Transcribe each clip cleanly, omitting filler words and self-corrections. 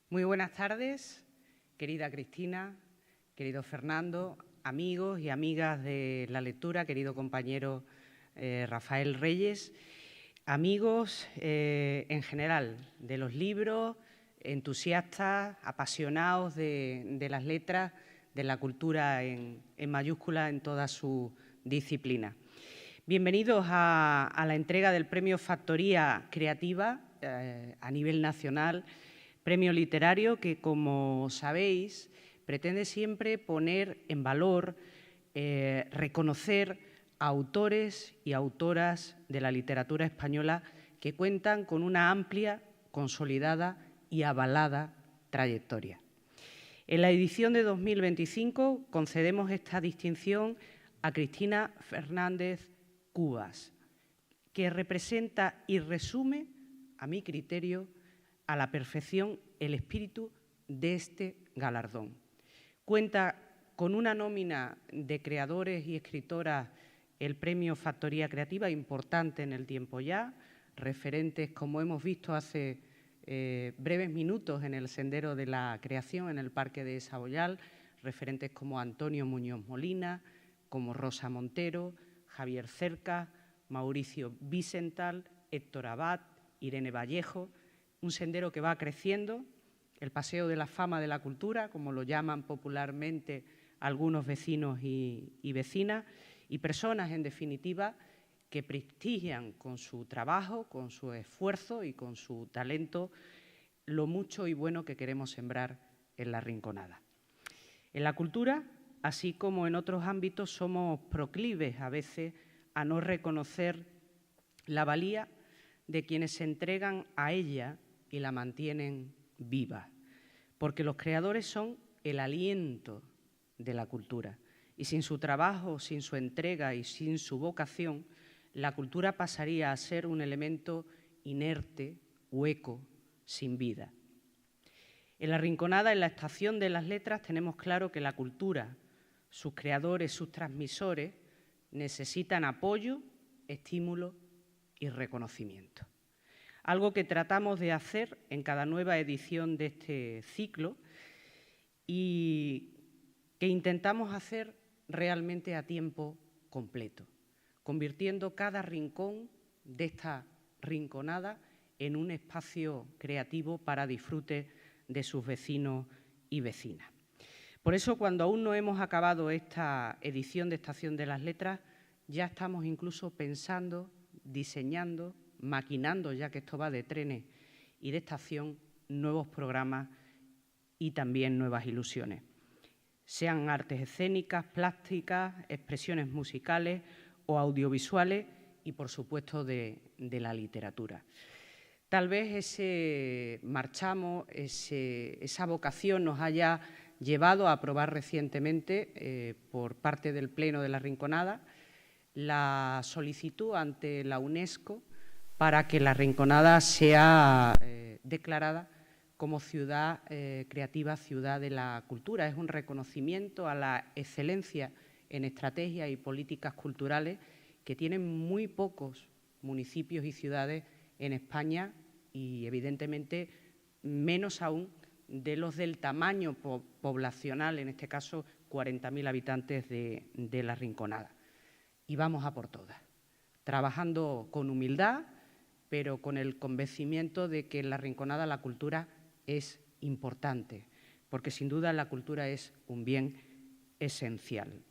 Muy buenas tardes, querida Cristina, querido Fernando, amigos y amigas de la lectura, querido compañero Rafael Reyes, amigos en general de los libros, entusiastas, apasionados de las letras, de la cultura en mayúscula en toda su disciplina. Bienvenidos a la entrega del Premio Factoría Creativa a nivel nacional, premio literario que, como sabéis, pretende siempre poner en valor, reconocer a autores y autoras de la literatura española que cuentan con una amplia, consolidada y avalada trayectoria. En la edición de 2025 concedemos esta distinción a Cristina Fernández Cubas, que representa y resume, a mi criterio, a la perfección el espíritu de este galardón. Cuenta con una nómina de creadores y escritoras el Premio Factoría Creativa importante en el tiempo ya, referentes, como hemos visto hace breves minutos en el Sendero de la Creación en el Parque de Saboyal, referentes como Antonio Muñoz Molina, como Rosa Montero, Javier Cercas, Mauricio Vicental, Héctor Abad, Irene Vallejo, un sendero que va creciendo, el Paseo de la Fama de la Cultura, como lo llaman popularmente algunos vecinos y vecinas, y personas, en definitiva, que prestigian con su trabajo, con su esfuerzo y con su talento lo mucho y bueno que queremos sembrar en La Rinconada. En la cultura, así como en otros ámbitos, somos proclives a veces a no reconocer la valía de quienes se entregan a ella y la mantienen viva, porque los creadores son el aliento de la cultura y sin su trabajo, sin su entrega y sin su vocación, la cultura pasaría a ser un elemento inerte, hueco, sin vida. En La Rinconada, en la Estación de las Letras, tenemos claro que la cultura, sus creadores, sus transmisores, necesitan apoyo, estímulo y reconocimiento. Algo que tratamos de hacer en cada nueva edición de este ciclo y que intentamos hacer realmente a tiempo completo, convirtiendo cada rincón de esta rinconada en un espacio creativo para disfrute de sus vecinos y vecinas. Por eso, cuando aún no hemos acabado esta edición de Estación de las Letras, ya estamos incluso pensando, diseñando, maquinando, ya que esto va de trenes y de estación, nuevos programas y también nuevas ilusiones. Sean artes escénicas, plásticas, expresiones musicales o audiovisuales y, por supuesto, de la literatura. Tal vez esa vocación nos haya llevado a aprobar recientemente, por parte del Pleno de La Rinconada, la solicitud ante la UNESCO para que La Rinconada sea declarada como ciudad creativa, ciudad de la cultura. Es un reconocimiento a la excelencia en estrategias y políticas culturales que tienen muy pocos municipios y ciudades en España y, evidentemente, menos aún de los del tamaño poblacional, en este caso 40.000 habitantes de La Rinconada. Y vamos a por todas, trabajando con humildad, pero con el convencimiento de que en La Rinconada la cultura es importante, porque sin duda la cultura es un bien esencial.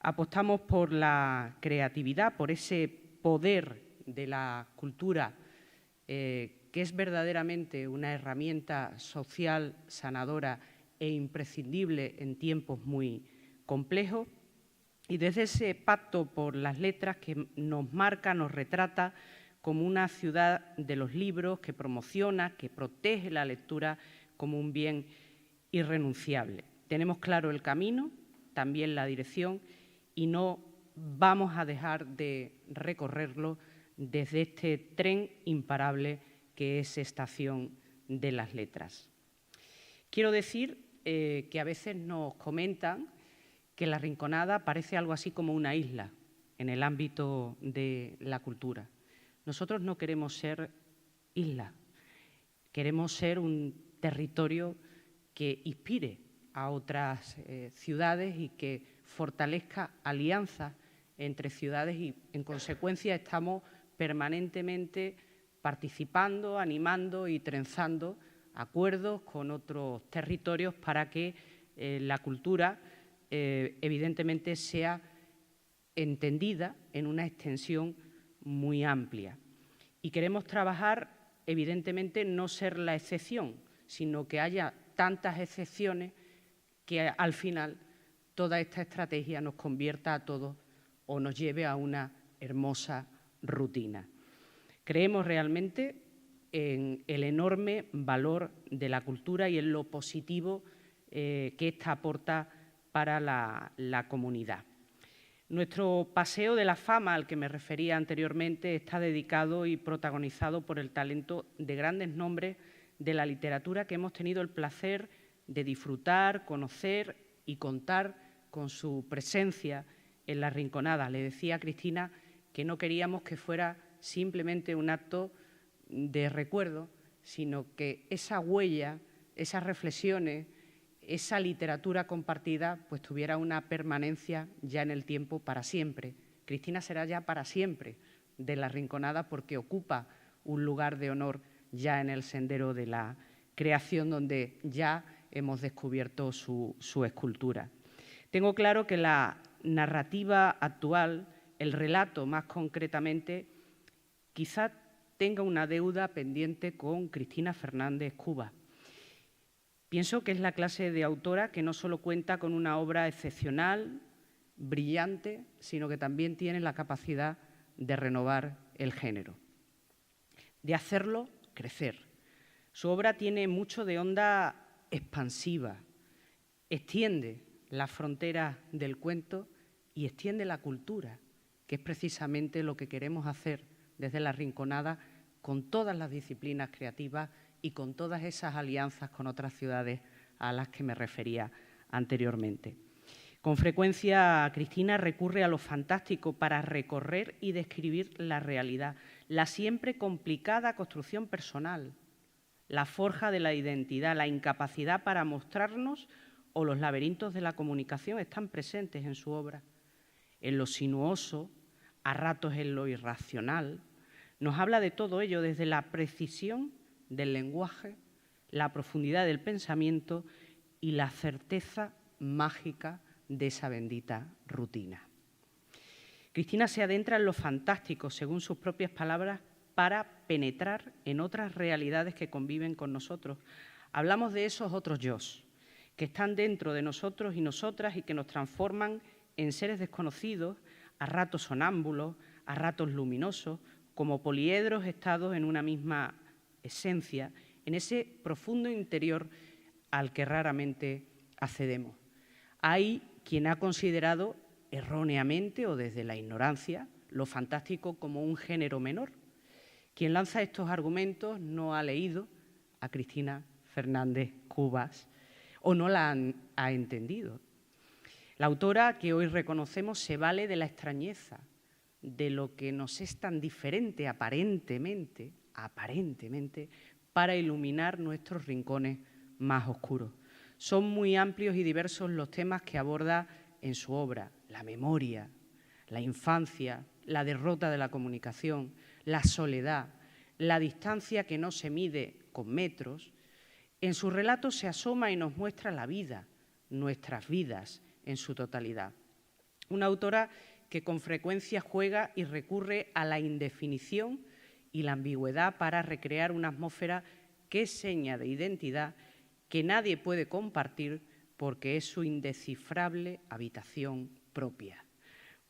Apostamos por la creatividad, por ese poder de la cultura, que es verdaderamente una herramienta social sanadora e imprescindible en tiempos muy complejos. Y desde ese pacto por las letras que nos marca, nos retrata como una ciudad de los libros que promociona, que protege la lectura como un bien irrenunciable. Tenemos claro el camino, también la dirección, y no vamos a dejar de recorrerlo desde este tren imparable que es Estación de las Letras. Quiero decir que a veces nos comentan que La Rinconada parece algo así como una isla en el ámbito de la cultura. Nosotros no queremos ser isla, queremos ser un territorio que inspire a otras ciudades y que fortalezca alianzas entre ciudades y, en consecuencia, estamos permanentemente participando, animando y trenzando acuerdos con otros territorios para que la cultura, evidentemente, sea entendida en una extensión muy amplia. Y queremos trabajar, evidentemente, no ser la excepción, sino que haya tantas excepciones que al final toda esta estrategia nos convierta a todos o nos lleve a una hermosa rutina. Creemos realmente en el enorme valor de la cultura y en lo positivo que ésta aporta para la comunidad. Nuestro paseo de la fama, al que me refería anteriormente, está dedicado y protagonizado por el talento de grandes nombres de la literatura que hemos tenido el placer de disfrutar, conocer y contar con su presencia en La Rinconada. Le decía a Cristina que no queríamos que fuera simplemente un acto de recuerdo, sino que esa huella, esas reflexiones, esa literatura compartida, pues tuviera una permanencia ya en el tiempo para siempre. Cristina será ya para siempre de La Rinconada porque ocupa un lugar de honor ya en el sendero de la creación, donde ya hemos descubierto su escultura. Tengo claro que la narrativa actual, el relato más concretamente, quizá tenga una deuda pendiente con Cristina Fernández Cubas. Pienso que es la clase de autora que no solo cuenta con una obra excepcional, brillante, sino que también tiene la capacidad de renovar el género, de hacerlo crecer. Su obra tiene mucho de onda expansiva, extiende las fronteras del cuento y extiende la cultura, que es precisamente lo que queremos hacer desde La Rinconada con todas las disciplinas creativas y con todas esas alianzas con otras ciudades a las que me refería anteriormente. Con frecuencia, Cristina recurre a lo fantástico para recorrer y describir la realidad, la siempre complicada construcción personal, la forja de la identidad, la incapacidad para mostrarnos o los laberintos de la comunicación están presentes en su obra. En lo sinuoso, a ratos en lo irracional, nos habla de todo ello desde la precisión del lenguaje, la profundidad del pensamiento y la certeza mágica de esa bendita rutina. Cristina se adentra en lo fantástico, según sus propias palabras, para penetrar en otras realidades que conviven con nosotros. Hablamos de esos otros yos, que están dentro de nosotros y nosotras y que nos transforman en seres desconocidos, a ratos sonámbulos, a ratos luminosos, como poliedros estados en una misma esencia, en ese profundo interior al que raramente accedemos. Hay quien ha considerado erróneamente o desde la ignorancia lo fantástico como un género menor. Quien lanza estos argumentos no ha leído a Cristina Fernández Cubas o no la ha entendido. La autora que hoy reconocemos se vale de la extrañeza, de lo que nos es tan diferente aparentemente, para iluminar nuestros rincones más oscuros. Son muy amplios y diversos los temas que aborda en su obra: la memoria, la infancia, la derrota de la comunicación, la soledad, la distancia que no se mide con metros. En su relato se asoma y nos muestra la vida, nuestras vidas en su totalidad. Una autora que con frecuencia juega y recurre a la indefinición y la ambigüedad para recrear una atmósfera que es seña de identidad que nadie puede compartir porque es su indescifrable habitación propia.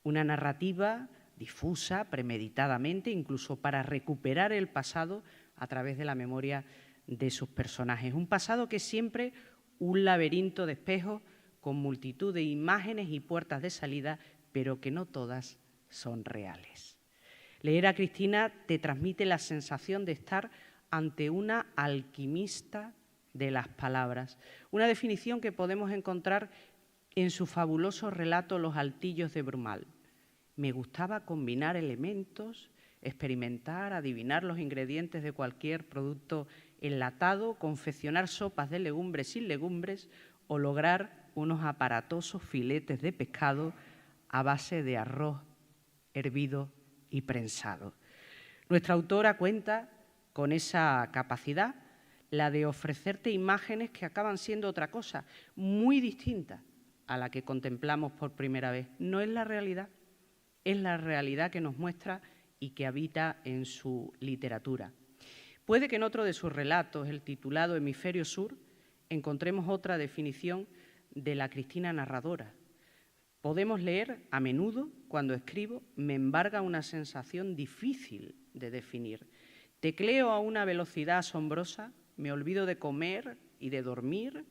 Una narrativa difusa premeditadamente, incluso para recuperar el pasado a través de la memoria de sus personajes. Un pasado que es siempre un laberinto de espejos con multitud de imágenes y puertas de salida, pero que no todas son reales. Leer a Cristina te transmite la sensación de estar ante una alquimista de las palabras, una definición que podemos encontrar en su fabuloso relato Los altillos de Brumal. Me gustaba combinar elementos, experimentar, adivinar los ingredientes de cualquier producto enlatado, confeccionar sopas de legumbres sin legumbres o lograr unos aparatosos filetes de pescado a base de arroz hervido y prensado. Nuestra autora cuenta con esa capacidad, la de ofrecerte imágenes que acaban siendo otra cosa, muy distinta a la que contemplamos por primera vez. No es la realidad, es la realidad que nos muestra y que habita en su literatura. Puede que en otro de sus relatos, el titulado Hemisferio Sur, encontremos otra definición de la Cristina narradora. Podemos leer a menudo, cuando escribo, me embarga una sensación difícil de definir. Tecleo a una velocidad asombrosa, me olvido de comer y de dormir,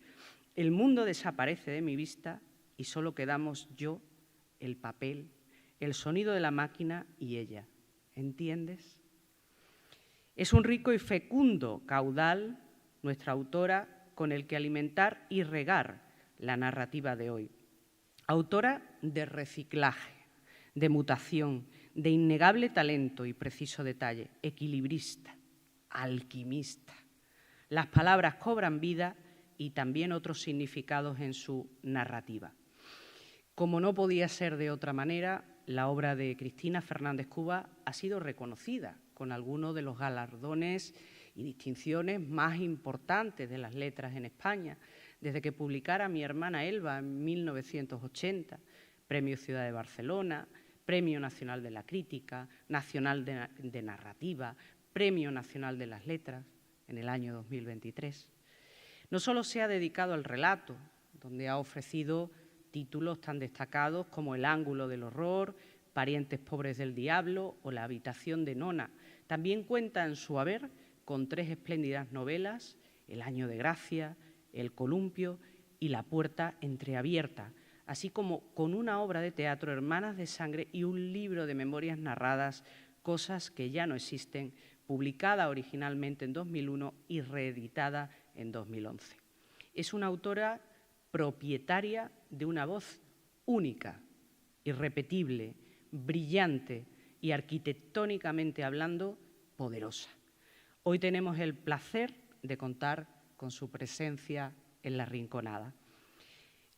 el mundo desaparece de mi vista y solo quedamos yo, el papel, el sonido de la máquina y ella. ¿Entiendes? Es un rico y fecundo caudal, nuestra autora, con el que alimentar y regar la narrativa de hoy. Autora de reciclaje, de mutación, de innegable talento y preciso detalle, equilibrista, alquimista. Las palabras cobran vida y también otros significados en su narrativa. Como no podía ser de otra manera, la obra de Cristina Fernández Cuba ha sido reconocida con algunos de los galardones y distinciones más importantes de las letras en España, desde que publicara Mi hermana Elba en 1980, Premio Ciudad de Barcelona, Premio Nacional de la Crítica, Nacional de Narrativa, Premio Nacional de las Letras en el año 2023. No solo se ha dedicado al relato, donde ha ofrecido títulos tan destacados como El ángulo del horror, Parientes pobres del diablo o La habitación de Nona. También cuenta en su haber con 3 espléndidas novelas, El año de gracia, El columpio y La puerta entreabierta, así como con una obra de teatro, Hermanas de sangre, y un libro de memorias narradas, Cosas que ya no existen, publicada originalmente en 2001 y reeditada en 2011. Es una autora propietaria de una voz única, irrepetible, brillante y arquitectónicamente hablando, poderosa. Hoy tenemos el placer de contar con su presencia en La Rinconada.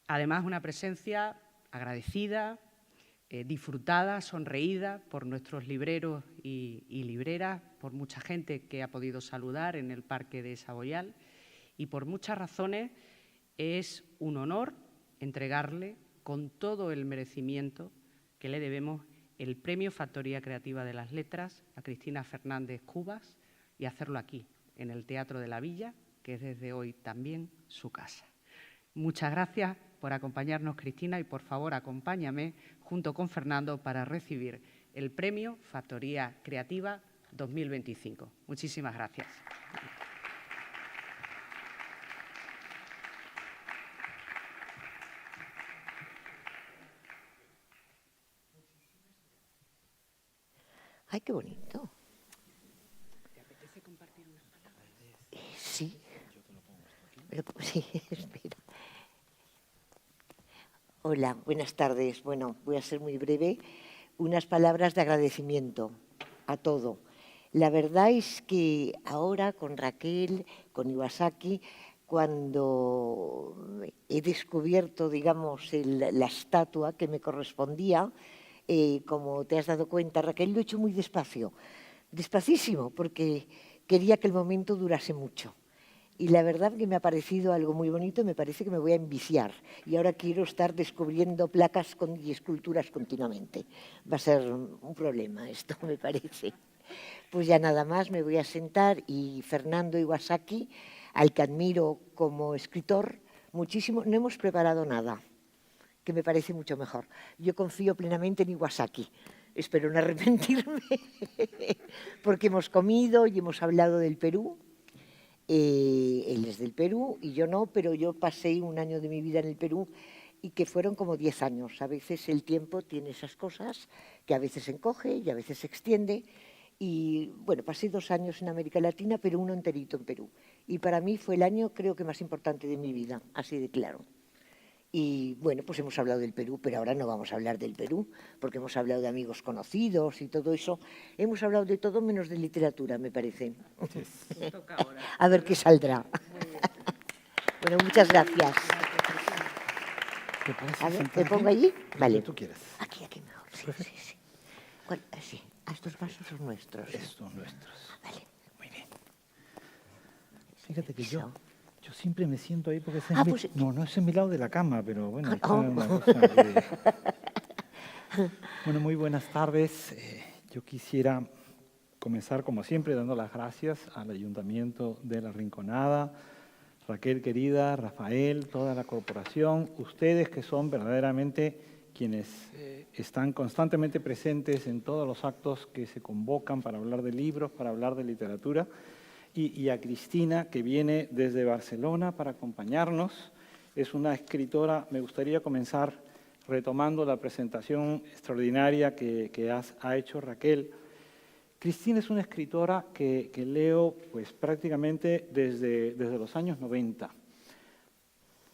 Además, una presencia agradecida, disfrutada, sonreída por nuestros libreros y libreras, por mucha gente que ha podido saludar en el Parque de Saboyal, y por muchas razones es un honor entregarle con todo el merecimiento que le debemos el Premio Factoría Creativa de las Letras a Cristina Fernández Cubas y hacerlo aquí, en el Teatro de la Villa, que es desde hoy también su casa. Muchas gracias por acompañarnos, Cristina, y por favor acompáñame junto con Fernando para recibir el Premio Factoría Creativa 2025. Muchísimas gracias. ¡Ay, qué bonito! ¿Te apetece compartir unas palabras? Sí. Sí, espera. Hola, buenas tardes. Bueno, voy a ser muy breve. Unas palabras de agradecimiento a todo. La verdad es que ahora con Raquel, con Iwasaki, cuando he descubierto, digamos, la estatua que me correspondía, como te has dado cuenta, Raquel, lo he hecho muy despacio, despacísimo, porque quería que el momento durase mucho. Y la verdad que me ha parecido algo muy bonito y me parece que me voy a enviciar. Y ahora quiero estar descubriendo placas y esculturas continuamente. Va a ser un problema esto, me parece. Pues ya nada más, me voy a sentar y Fernando Iwasaki, al que admiro como escritor muchísimo, no hemos preparado nada, que me parece mucho mejor. Yo confío plenamente en Iwasaki. Espero no arrepentirme, porque hemos comido y hemos hablado del Perú. Él es del Perú y yo no, pero yo pasé un año de mi vida en el Perú y que fueron como 10 años. A veces el tiempo tiene esas cosas que a veces se encoge y a veces se extiende. Y bueno, pasé 2 años en América Latina, pero uno enterito en Perú. Y para mí fue el año, creo que más importante de mi vida, así de claro. Y bueno, pues hemos hablado del Perú, pero ahora no vamos a hablar del Perú, porque hemos hablado de amigos conocidos y todo eso. Hemos hablado de todo menos de literatura, me parece. A ver qué saldrá. Bueno, muchas gracias. A ver, ¿te pongo allí? Vale. Tú quieres. Aquí mejor. Sí, sí. Sí, estos vasos son nuestros. Estos son nuestros. Vale. Muy bien. Fíjate que yo siempre me siento ahí porque ese pues... no es en mi lado de la cama, pero bueno, es Oh. una cosa que... Bueno, muy buenas tardes. Yo quisiera comenzar, como siempre, dando las gracias al Ayuntamiento de La Rinconada, Raquel querida, Rafael, toda la corporación, ustedes que son verdaderamente quienes están constantemente presentes en todos los actos que se convocan para hablar de libros, para hablar de literatura, y a Cristina, que viene desde Barcelona para acompañarnos. Es una escritora. Me gustaría comenzar retomando la presentación extraordinaria que ha hecho Raquel. Cristina es una escritora que leo pues, prácticamente desde los años 90.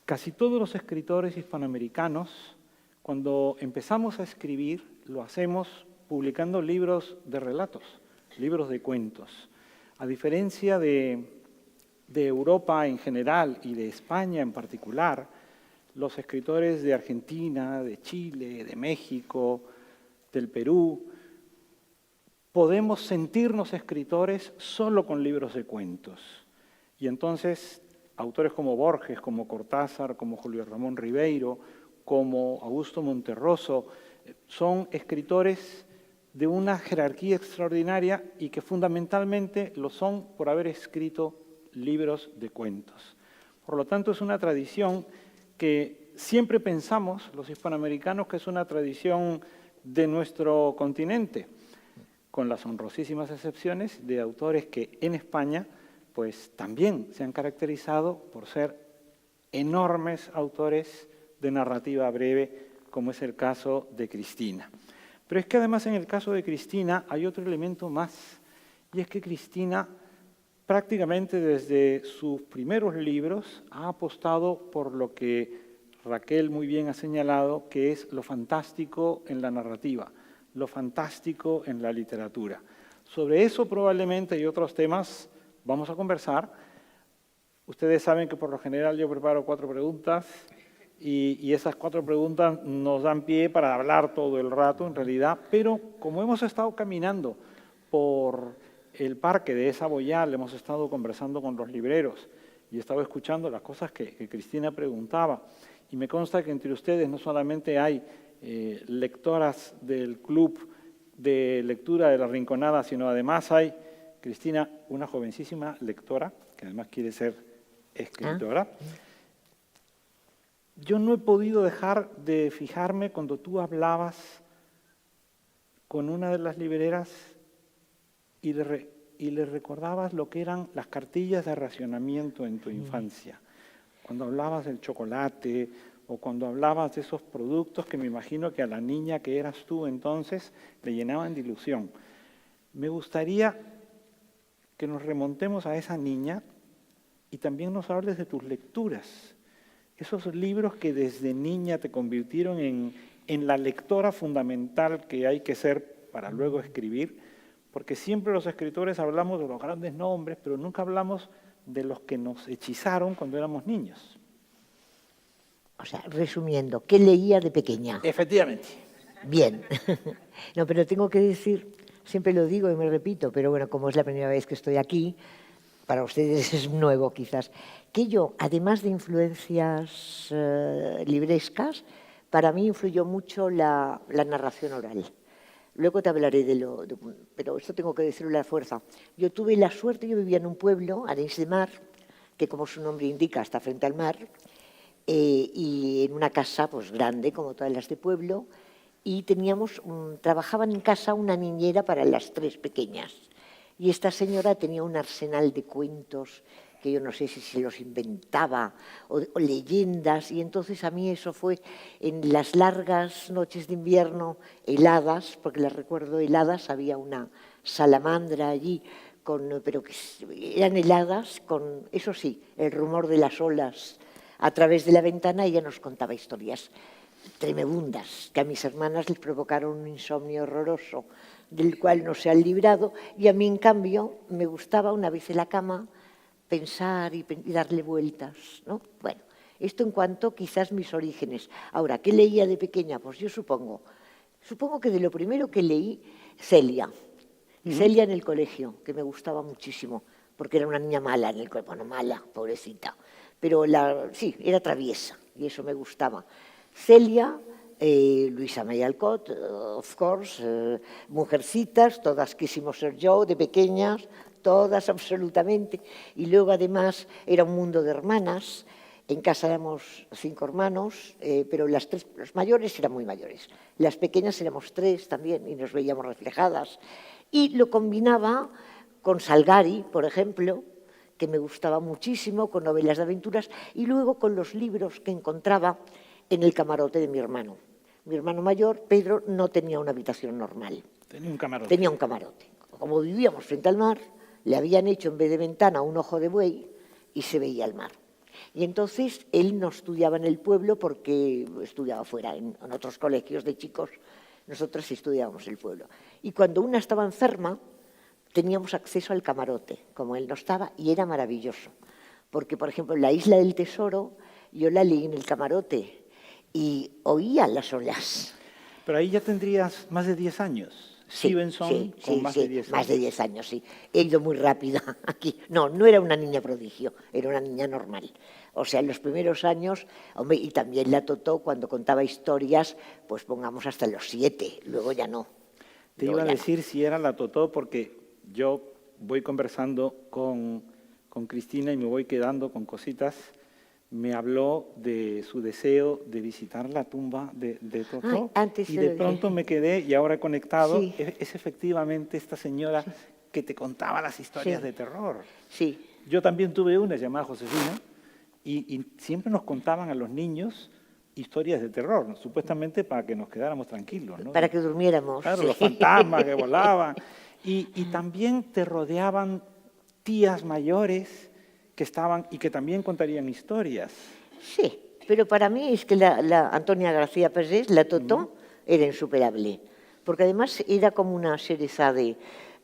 Casi todos los escritores hispanoamericanos, cuando empezamos a escribir, lo hacemos publicando libros de relatos, libros de cuentos. A diferencia de Europa en general y de España en particular, los escritores de Argentina, de Chile, de México, del Perú, podemos sentirnos escritores solo con libros de cuentos. Y entonces, autores como Borges, como Cortázar, como Julio Ramón Ribeiro, como Augusto Monterroso, son escritores de una jerarquía extraordinaria y que fundamentalmente lo son por haber escrito libros de cuentos. Por lo tanto, es una tradición que siempre pensamos, los hispanoamericanos, que es una tradición de nuestro continente, con las honrosísimas excepciones de autores que en España pues, también se han caracterizado por ser enormes autores de narrativa breve, como es el caso de Cristina. Pero es que además en el caso de Cristina hay otro elemento más, y es que Cristina prácticamente desde sus primeros libros ha apostado por lo que Raquel muy bien ha señalado, que es lo fantástico en la narrativa, lo fantástico en la literatura. Sobre eso probablemente y otros temas vamos a conversar. Ustedes saben que por lo general yo preparo 4 preguntas y esas 4 preguntas nos dan pie para hablar todo el rato en realidad, pero como hemos estado caminando por el parque de Saboyal, hemos estado conversando con los libreros y he estado escuchando las cosas que Cristina preguntaba, y me consta que entre ustedes no solamente hay lectoras del Club de Lectura de La Rinconada, sino además hay, Cristina, una jovencísima lectora, que además quiere ser escritora. Yo no he podido dejar de fijarme cuando tú hablabas con una de las libreras y le recordabas lo que eran las cartillas de racionamiento en tu infancia. Cuando hablabas del chocolate o cuando hablabas de esos productos que me imagino que a la niña que eras tú entonces le llenaban de ilusión. Me gustaría que nos remontemos a esa niña y también nos hables de tus lecturas. Esos libros que desde niña te convirtieron en la lectora fundamental que hay que ser para luego escribir, porque siempre los escritores hablamos de los grandes nombres, pero nunca hablamos de los que nos hechizaron cuando éramos niños. O sea, resumiendo, ¿qué leía de pequeña? Efectivamente. Bien. No, pero tengo que decir, siempre lo digo y me repito, pero bueno, como es la primera vez que estoy aquí, para ustedes es nuevo quizás, que yo, además de influencias librescas, para mí influyó mucho la narración oral. Luego te hablaré pero esto tengo que decirlo a la fuerza. Yo tuve la suerte, yo vivía en un pueblo, Arenys de Mar, que como su nombre indica, está frente al mar, y en una casa pues grande, como todas las de pueblo, y trabajaban en casa una niñera para las 3 pequeñas. Y esta señora tenía un arsenal de cuentos que yo no sé si se los inventaba, o leyendas, y entonces a mí eso fue en las largas noches de invierno heladas, porque las recuerdo heladas, había una salamandra allí, pero que eran heladas con, eso sí, el rumor de las olas A través de la ventana ella nos contaba historias tremebundas, que a mis hermanas les provocaron un insomnio horroroso, del cual no se han librado, y a mí, en cambio, me gustaba, una vez en la cama, pensar y darle vueltas, ¿no? Bueno, esto en cuanto quizás mis orígenes. Ahora, ¿qué leía de pequeña? Pues yo supongo que de lo primero que leí, Celia. Celia en el colegio, que me gustaba muchísimo, porque era una niña mala en el colegio, bueno, mala, pobrecita, pero sí, era traviesa, y eso me gustaba. Celia, Luisa May Alcott, of course, Mujercitas, todas quisimos ser yo, de pequeñas, todas absolutamente, y luego además era un mundo de hermanas. En casa éramos 5 hermanos, pero los mayores eran muy mayores. Las pequeñas éramos 3 también y nos veíamos reflejadas. Y lo combinaba con Salgari, por ejemplo, que me gustaba muchísimo, con novelas de aventuras, y luego con los libros que encontraba en el camarote de mi hermano. Mi hermano mayor, Pedro, no tenía una habitación normal. Tenía un camarote. Tenía un camarote. Como vivíamos frente al mar, le habían hecho en vez de ventana un ojo de buey y se veía el mar. Y entonces él no estudiaba en el pueblo porque estudiaba fuera, en otros colegios de chicos. Nosotros estudiábamos en el pueblo. Y cuando una estaba enferma, teníamos acceso al camarote, como él no estaba, y era maravilloso. Porque, por ejemplo, La Isla del Tesoro, yo la leí en el camarote y oía las olas. Pero ahí ya tendrías más de 10 años. Stevenson con más de 10 años. Más de 10 años, sí. He ido muy rápida aquí. No era una niña prodigio, era una niña normal. O sea, en los primeros años, hombre, y también la Totó cuando contaba historias, pues pongamos hasta los 7, luego ya no. Te iba a decir si era la Totó porque yo voy conversando con Cristina y me voy quedando con cositas. Me habló de su deseo de visitar la tumba de Totó y de pronto me quedé y ahora he conectado. Sí. Es efectivamente esta señora que te contaba las historias de terror. Sí. Yo también tuve una llamada Josefina y siempre nos contaban a los niños historias de terror, ¿no? Supuestamente para que nos quedáramos tranquilos, ¿no? Para que durmiéramos. Claro, los fantasmas que volaban. Y también te rodeaban tías mayores que estaban y que también contarían historias. Sí, pero para mí es que la Antonia García Pérez, la Totó, era insuperable, porque además era como una Sherezade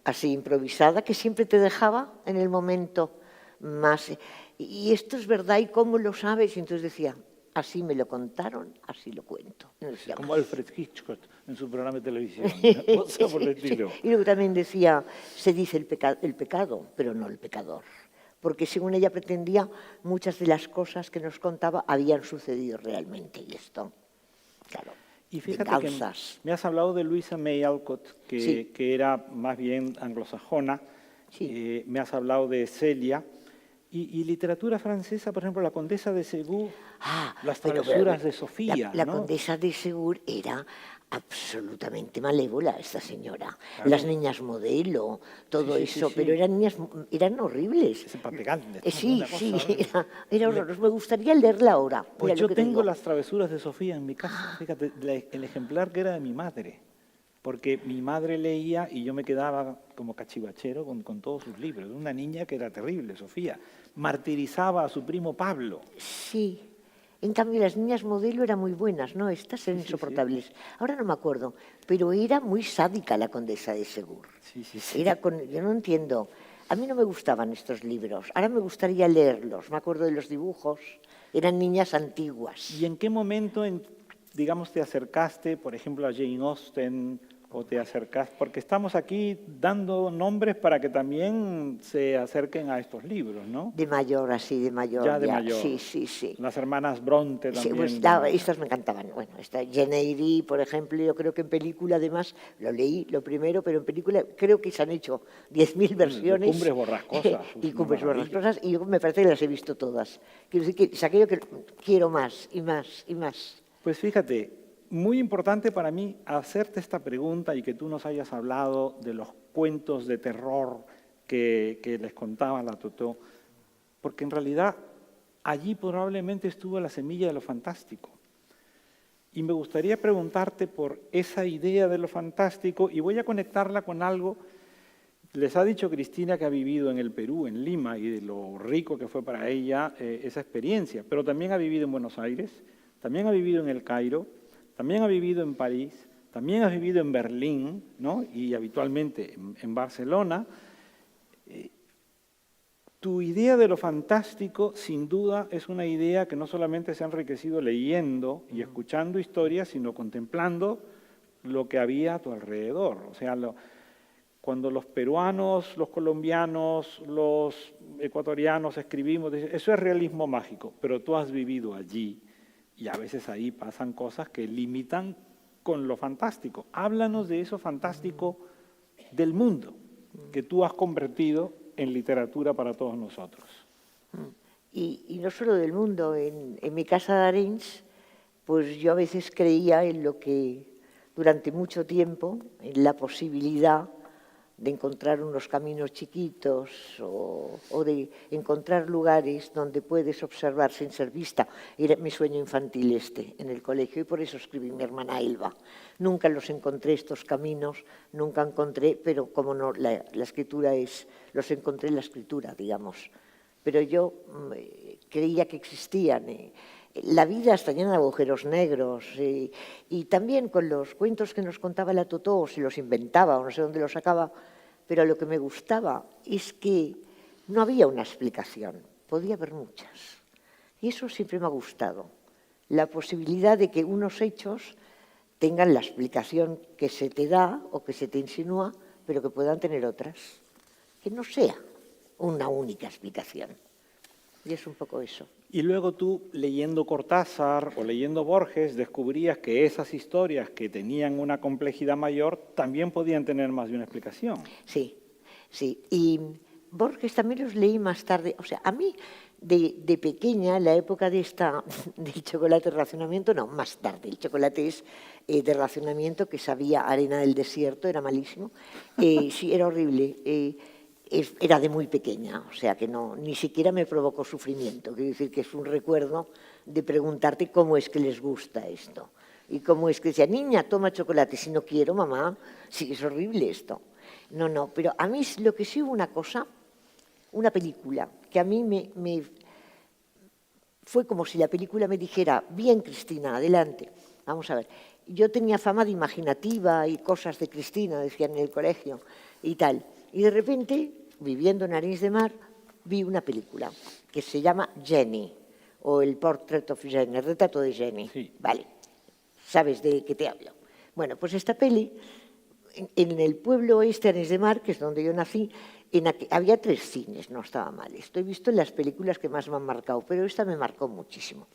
así improvisada que siempre te dejaba en el momento más... Y esto es verdad, ¿y cómo lo sabes? Y entonces decía, así me lo contaron, así lo cuento. Como Alfred Hitchcock en su programa de televisión. O sea, por el estilo. Y luego también decía, se dice el pecado, pero no el pecador. Porque según ella pretendía, muchas de las cosas que nos contaba habían sucedido realmente. Y esto, claro, y fíjate que me has hablado de Luisa May Alcott, que era más bien anglosajona. Sí. Me has hablado de Celia. Y literatura francesa, por ejemplo, la Condesa de Ségur, las travesuras de Sofía. La Condesa de Ségur era absolutamente malévola, esta señora. Claro. Las niñas modelo, todo eso, pero eran horribles. Ese papel grande. Era horroroso. Me gustaría leerla ahora. Pues yo tengo las travesuras de Sofía en mi casa. Fíjate, el ejemplar que era de mi madre. Porque mi madre leía y yo me quedaba como cachivachero con todos sus libros. Una niña que era terrible, Sofía. Martirizaba a su primo Pablo. Sí. En cambio, las niñas modelo eran muy buenas, ¿no? Estas eran insoportables. Ahora no me acuerdo, pero era muy sádica la Condesa de Ségur. Yo no entiendo. A mí no me gustaban estos libros. Ahora me gustaría leerlos. Me acuerdo de los dibujos. Eran niñas antiguas. ¿Y en qué momento, digamos, te acercaste, por ejemplo, a Jane Austen o te acercaste? Porque estamos aquí dando nombres para que también se acerquen a estos libros, ¿no? De mayor, así, de mayor. Ya de mayor. Sí. Las hermanas Bronte también. Sí, pues, estas me encantaban. Bueno, esta Jane Eyre, por ejemplo, yo creo que en película, además, lo leí lo primero, pero en película creo que se han hecho 10.000 versiones. Cumbres borrascosas. Y Cumbres borrascosas, y yo me parece que las he visto todas. Quiero decir que es aquello que quiero más y más y más. Pues fíjate, muy importante para mí hacerte esta pregunta y que tú nos hayas hablado de los cuentos de terror que les contaba la Totó, porque en realidad allí probablemente estuvo la semilla de lo fantástico. Y me gustaría preguntarte por esa idea de lo fantástico y voy a conectarla con algo Les ha dicho Cristina que ha vivido en el Perú, en Lima, y de lo rico que fue para ella esa experiencia, pero también ha vivido en Buenos Aires, también ha vivido en El Cairo, también ha vivido en París, también ha vivido en Berlín, ¿no? Y habitualmente en Barcelona. Tu idea de lo fantástico, sin duda, es una idea que no solamente se ha enriquecido leyendo y escuchando historias, sino contemplando lo que había a tu alrededor. O sea, cuando los peruanos, los colombianos, los ecuatorianos escribimos, eso es realismo mágico, pero tú has vivido allí y a veces ahí pasan cosas que limitan con lo fantástico. Háblanos de eso fantástico del mundo que tú has convertido en literatura para todos nosotros. Y no solo del mundo, en mi casa de Arenys, pues yo a veces creía en lo que durante mucho tiempo, en la posibilidad de encontrar unos caminos chiquitos o de encontrar lugares donde puedes observar sin ser vista. Era mi sueño infantil en el colegio, y por eso escribí mi hermana Elba. Nunca los encontré, estos caminos, nunca encontré, pero como no, la escritura los encontré en la escritura, digamos. Pero yo creía que existían. La vida está llena de agujeros negros, y también con los cuentos que nos contaba la Totó, se los inventaba o no sé dónde los sacaba, pero lo que me gustaba es que no había una explicación, podía haber muchas. Y eso siempre me ha gustado, la posibilidad de que unos hechos tengan la explicación que se te da o que se te insinúa, pero que puedan tener otras, que no sea una única explicación. Y es un poco eso. Y luego tú, leyendo Cortázar o leyendo Borges, descubrías que esas historias que tenían una complejidad mayor también podían tener más de una explicación. Sí, sí. Y Borges también los leí más tarde. O sea, a mí, de pequeña, la época del chocolate de racionamiento, no, más tarde. El chocolate es de racionamiento que sabía arena del desierto, era malísimo. Sí, era horrible. Era de muy pequeña, o sea que no, ni siquiera me provocó sufrimiento. Quiero decir que es un recuerdo de preguntarte cómo es que les gusta esto. Y cómo es que decía, niña, toma chocolate. Si no quiero, mamá, sí, es horrible esto. No, pero a mí lo que sí hubo una cosa, una película, que a mí me fue como si la película me dijera, bien, Cristina, adelante, vamos a ver. Yo tenía fama de imaginativa y cosas de Cristina, decían en el colegio y tal. Y de repente, viviendo en Arenys de Mar, vi una película que se llama Jenny, o el Portrait of Jenny, el retrato de Jenny. Sí. Vale, ¿sabes de qué te hablo? Bueno, pues esta peli, en el pueblo este, Arenys de Mar, que es donde yo nací, había 3 cines, no estaba mal. Esto he visto en las películas que más me han marcado, pero esta me marcó muchísimo.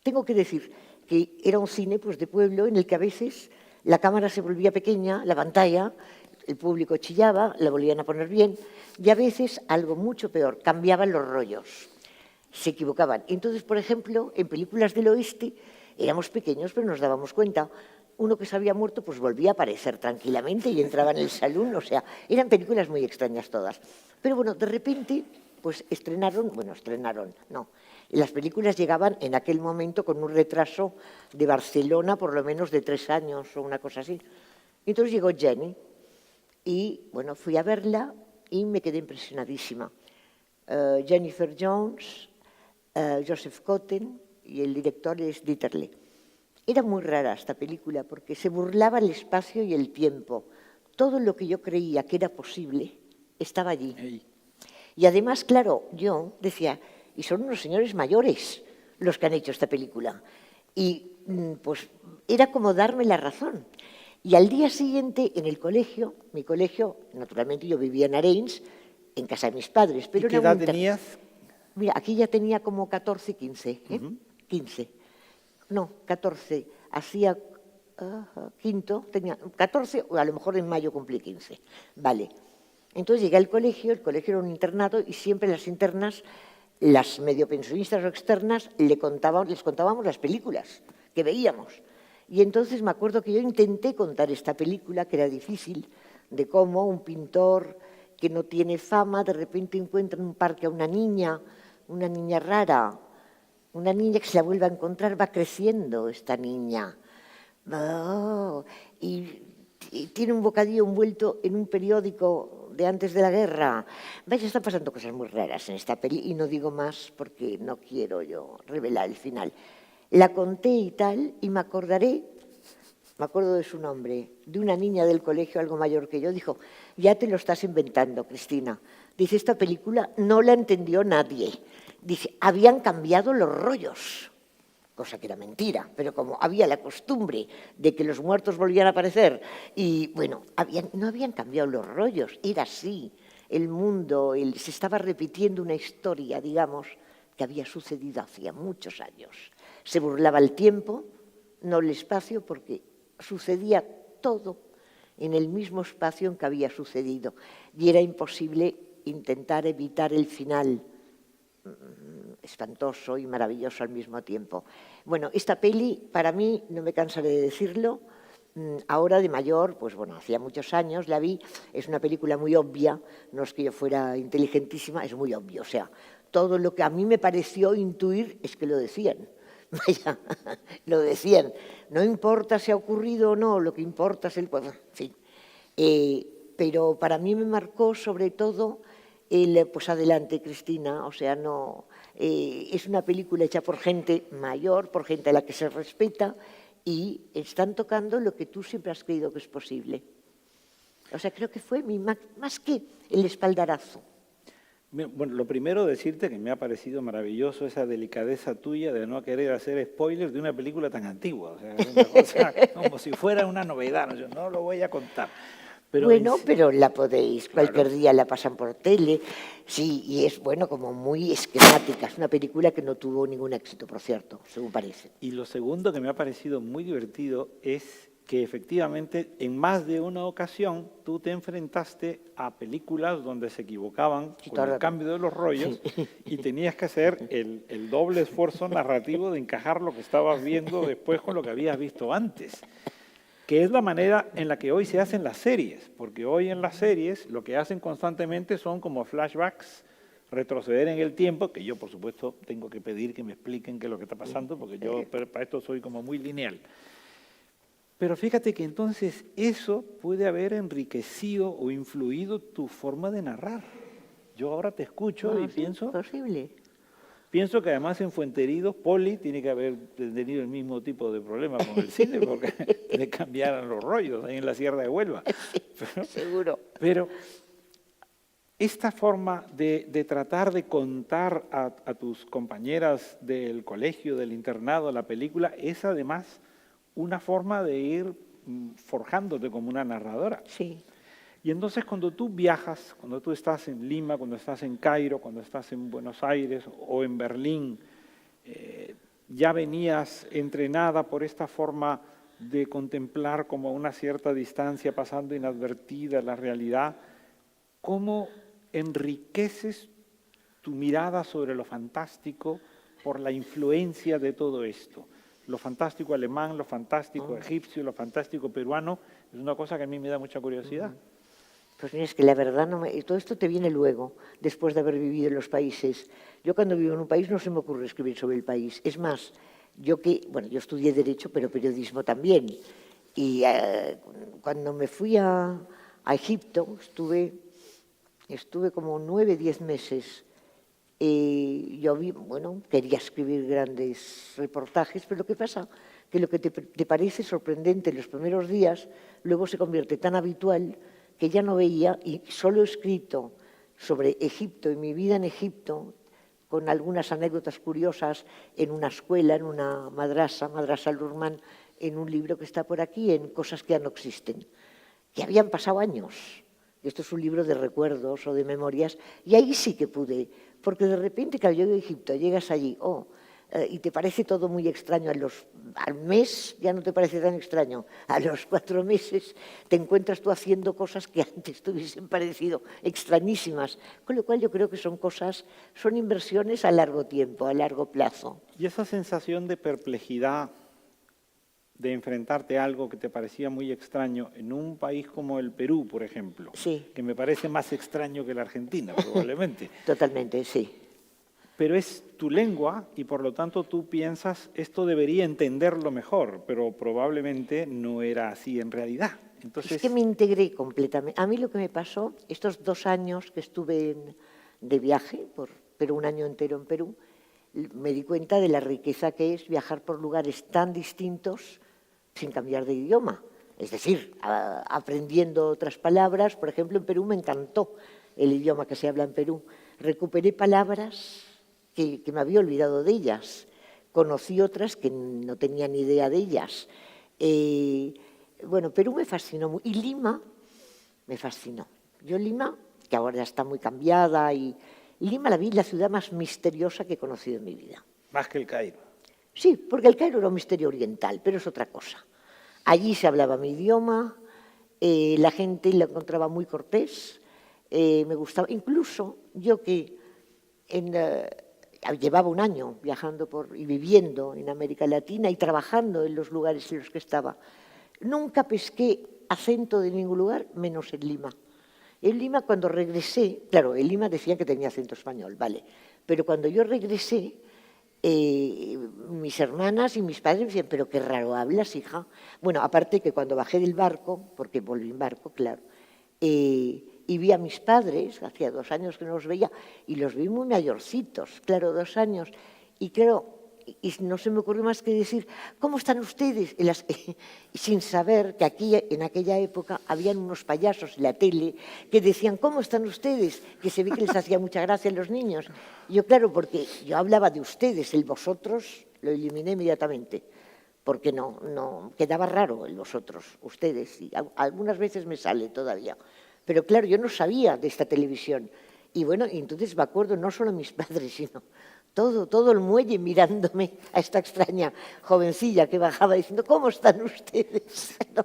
Tengo que decir que era un cine pues, de pueblo en el que a veces la cámara se volvía pequeña, la pantalla, el público chillaba, la volvían a poner bien, y a veces, algo mucho peor, cambiaban los rollos, se equivocaban. Entonces, por ejemplo, en películas del oeste, éramos pequeños, pero nos dábamos cuenta, uno que se había muerto pues volvía a aparecer tranquilamente y entraba en el salón, o sea, eran películas muy extrañas todas. Pero bueno, de repente, pues estrenaron, no, las películas llegaban en aquel momento con un retraso de Barcelona, por lo menos de 3 años o una cosa así. Entonces llegó Jenny, y bueno, fui a verla y me quedé impresionadísima. Jennifer Jones, Joseph Cotten y el director es Dieterle. Era muy rara esta película porque se burlaba el espacio y el tiempo. Todo lo que yo creía que era posible estaba allí. Hey. Y además, claro, yo decía, y son unos señores mayores los que han hecho esta película. Y pues era como darme la razón. Y al día siguiente, en el colegio, mi colegio, naturalmente yo vivía en Arenys, en casa de mis padres. Pero ¿Y qué edad tenías? Mira, aquí ya tenía como 14, 15. 15. No, 14. Hacía quinto, tenía 14, o a lo mejor en mayo cumplí 15. Vale. Entonces llegué al colegio, el colegio era un internado, y siempre las internas, las medio pensionistas o externas, les contábamos las películas que veíamos. Y entonces me acuerdo que yo intenté contar esta película, que era difícil, de cómo un pintor que no tiene fama de repente encuentra en un parque a una niña rara, una niña que se la vuelve a encontrar, va creciendo esta niña. Oh, y tiene un bocadillo envuelto en un periódico de antes de la guerra. Vaya, están pasando cosas muy raras en esta peli y no digo más porque no quiero yo revelar el final. La conté y tal y me acordaré, me acuerdo de su nombre, de una niña del colegio algo mayor que yo, dijo, ya te lo estás inventando, Cristina. Dice, esta película no la entendió nadie. Dice, habían cambiado los rollos, cosa que era mentira, pero como había la costumbre de que los muertos volvían a aparecer y, bueno, no habían cambiado los rollos, era así. El mundo, se estaba repitiendo una historia, digamos, que había sucedido hacía muchos años. Se burlaba el tiempo, no el espacio, porque sucedía todo en el mismo espacio en que había sucedido y era imposible intentar evitar el final espantoso y maravilloso al mismo tiempo. Bueno, esta peli, para mí, no me cansaré de decirlo, ahora de mayor, pues bueno, hacía muchos años la vi, es una película muy obvia, no es que yo fuera inteligentísima, es muy obvio, o sea, todo lo que a mí me pareció intuir es que lo decían. Vaya, lo decían. No importa si ha ocurrido o no, lo que importa es el... Pues, en fin. Pero para mí me marcó sobre todo el pues adelante, Cristina, o sea, no... es una película hecha por gente mayor, por gente a la que se respeta y están tocando lo que tú siempre has creído que es posible. O sea, creo que fue más que el espaldarazo. Bueno, lo primero decirte que me ha parecido maravilloso esa delicadeza tuya de no querer hacer spoilers de una película tan antigua. O sea, es una cosa como si fuera una novedad. ¿No? Yo no lo voy a contar. Pero bueno, pero la podéis, claro. Cualquier día la pasan por tele, sí, y es, bueno, como muy esquemática. Es una película que no tuvo ningún éxito, por cierto, según parece. Y lo segundo que me ha parecido muy divertido es que efectivamente en más de una ocasión tú te enfrentaste a películas donde se equivocaban con el cambio de los rollos y tenías que hacer el doble esfuerzo narrativo de encajar lo que estabas viendo después con lo que habías visto antes, que es la manera en la que hoy se hacen las series, porque hoy en las series lo que hacen constantemente son como flashbacks, retroceder en el tiempo, que yo por supuesto tengo que pedir que me expliquen qué es lo que está pasando, porque yo para esto soy como muy lineal. Pero fíjate que entonces eso puede haber enriquecido o influido tu forma de narrar. Yo ahora te escucho y pienso... Posible. Pienso que además en Fuenteridos, Poli tiene que haber tenido el mismo tipo de problema con el cine, porque le cambiaron los rollos ahí en la Sierra de Huelva. Pero, seguro. Pero esta forma de tratar de contar a tus compañeras del colegio, del internado, la película, es además una forma de ir forjándote como una narradora. Sí. Y entonces cuando tú viajas, cuando tú estás en Lima, cuando estás en Cairo, cuando estás en Buenos Aires o en Berlín, ya venías entrenada por esta forma de contemplar como a una cierta distancia, pasando inadvertida la realidad. ¿Cómo enriqueces tu mirada sobre lo fantástico por la influencia de todo esto? Lo fantástico alemán, lo fantástico egipcio, lo fantástico peruano, es una cosa que a mí me da mucha curiosidad. Pues mira, es que la verdad, todo esto te viene luego, después de haber vivido en los países. Yo cuando vivo en un país no se me ocurre escribir sobre el país. Es más, yo estudié Derecho, pero periodismo también. Y cuando me fui a Egipto, estuve como 9, 10 meses. Yo quería escribir grandes reportajes, pero lo que pasa que lo que te parece sorprendente en los primeros días, luego se convierte tan habitual que ya no veía, y solo he escrito sobre Egipto y mi vida en Egipto, con algunas anécdotas curiosas en una escuela, en una madrasa Lurman, en un libro que está por aquí, en Cosas que ya no existen, que habían pasado años. Esto es un libro de recuerdos o de memorias, y ahí sí que pude, porque de repente, cuando yo de Egipto, llegas allí, y te parece todo muy extraño, al mes ya no te parece tan extraño, a los 4 meses te encuentras tú haciendo cosas que antes te hubiesen parecido extrañísimas, con lo cual yo creo que son inversiones a largo tiempo, a largo plazo. Y esa sensación de perplejidad, de enfrentarte a algo que te parecía muy extraño en un país como el Perú, por ejemplo, sí, que me parece más extraño que la Argentina, probablemente. Totalmente, sí. Pero es tu lengua y por lo tanto tú piensas, esto debería entenderlo mejor, pero probablemente no era así en realidad. Entonces, es que me integré completamente. A mí lo que me pasó, estos 2 años que estuve de viaje, pero un año entero en Perú, me di cuenta de la riqueza que es viajar por lugares tan distintos sin cambiar de idioma. Es decir, aprendiendo otras palabras. Por ejemplo, en Perú me encantó el idioma que se habla en Perú. Recuperé palabras que me había olvidado de ellas. Conocí otras que no tenía ni idea de ellas. Bueno, Perú me fascinó y Lima me fascinó. Yo Lima, que ahora ya está muy cambiada, y Lima la vi la ciudad más misteriosa que he conocido en mi vida. más que el Cairo. Sí, porque el Cairo era un misterio oriental, pero es otra cosa. Allí se hablaba mi idioma, la gente la encontraba muy cortés, me gustaba. Incluso yo que llevaba un año viajando y viviendo en América Latina y trabajando en los lugares en los que estaba, nunca pesqué acento de ningún lugar, menos en Lima. En Lima, cuando regresé, claro, en Lima decían que tenía acento español, vale, pero cuando yo regresé, mis hermanas y mis padres me decían, pero qué raro hablas, hija. Bueno, aparte que cuando bajé del barco, porque volví en barco, claro, y vi a mis padres, hacía 2 años que no los veía, y los vi muy mayorcitos, claro, 2 años, y claro, y no se me ocurrió más que decir, ¿cómo están ustedes? Sin saber que aquí, en aquella época, habían unos payasos en la tele que decían, ¿cómo están ustedes? Que se ve que les hacía mucha gracia a los niños. Y yo, claro, porque yo hablaba de ustedes, el vosotros lo eliminé inmediatamente, porque no quedaba raro el vosotros, ustedes, y algunas veces me sale todavía. Pero claro, yo no sabía de esta televisión. Y bueno, entonces me acuerdo no solo mis padres, sino todo el muelle mirándome a esta extraña jovencilla que bajaba diciendo, ¿cómo están ustedes? No,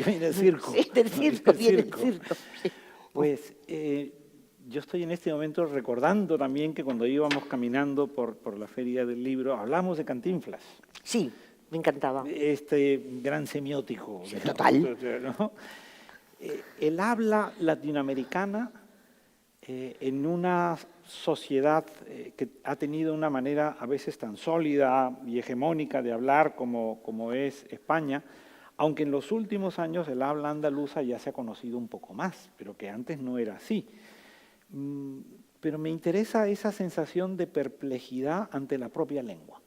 Viene el circo. Sí, del circo, viene el circo. Sí. Pues yo estoy en este momento recordando también que cuando íbamos caminando por la Feria del Libro, hablamos de Cantinflas. Sí, me encantaba. Este gran semiótico. Sí, total. ¿No? El habla latinoamericana en una sociedad que ha tenido una manera a veces tan sólida y hegemónica de hablar como es España, aunque en los últimos años el habla andaluza ya se ha conocido un poco más, pero que antes no era así. Pero me interesa esa sensación de perplejidad ante la propia lengua,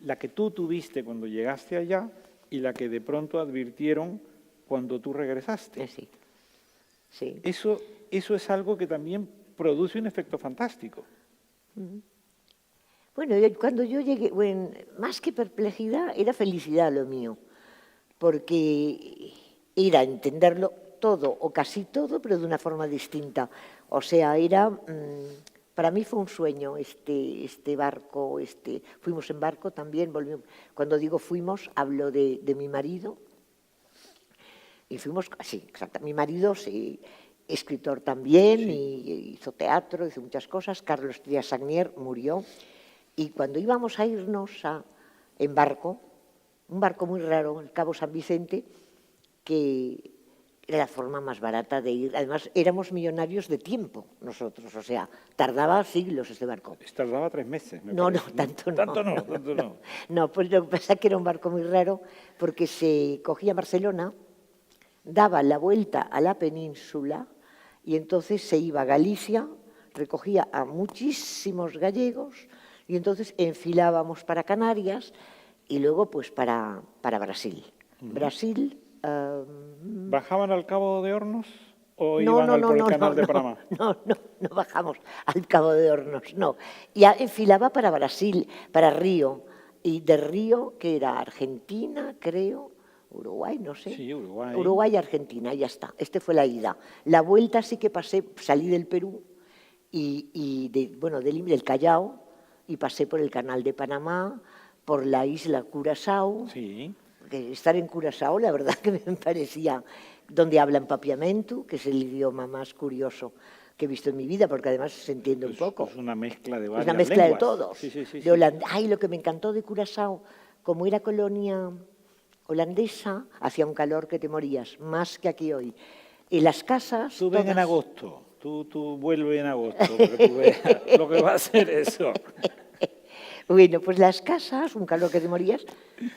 la que tú tuviste cuando llegaste allá y la que de pronto advirtieron cuando tú regresaste. Sí, sí. Eso es algo que también produce un efecto fantástico. Bueno, cuando yo llegué, bueno, más que perplejidad, era felicidad lo mío, porque era entenderlo todo o casi todo, pero de una forma distinta. O sea, para mí fue un sueño este barco, fuimos en barco también, volvimos. Cuando digo fuimos, hablo de mi marido, y fuimos, sí, exacto, mi marido, sí, escritor también, sí. Y hizo teatro, hizo muchas cosas. Carlos Trias Sagnier murió. Y cuando íbamos a irnos en barco, un barco muy raro, el Cabo San Vicente, que era la forma más barata de ir. Además, éramos millonarios de tiempo nosotros, o sea, tardaba siglos este barco. Tardaba 3 meses, me No, parece. no, tanto no. Tanto no. No, pues lo que pasa es que era un barco muy raro, porque se cogía Barcelona, daba la vuelta a la península y entonces se iba a Galicia, recogía a muchísimos gallegos y entonces enfilábamos para Canarias y luego pues para Brasil. Brasil... ¿Bajaban al Cabo de Hornos o iban por el canal de Panamá? No bajamos al Cabo de Hornos, no. Ya enfilaba para Brasil, para Río, y de Río, que era Argentina, creo, Uruguay, no sé. Sí, Uruguay. Uruguay y Argentina, ya está. Fue la ida. La vuelta sí que salí del Perú del Callao y pasé por el canal de Panamá, por la isla Curazao. Sí. Que estar en Curazao, la verdad que me parecía, donde hablan papiamento, que es el idioma más curioso que he visto en mi vida, porque además se entiende un poco. Es una mezcla de varias lenguas. Es una mezcla lenguas. De todos. Sí. Ay, lo que me encantó de Curazao, como era colonia holandesa, hacía un calor que te morías, más que aquí hoy. Y las casas... Tú ven en agosto, tú vuelve en agosto, porque tú ves lo que va a ser eso. Bueno, pues las casas, un calor que te morías,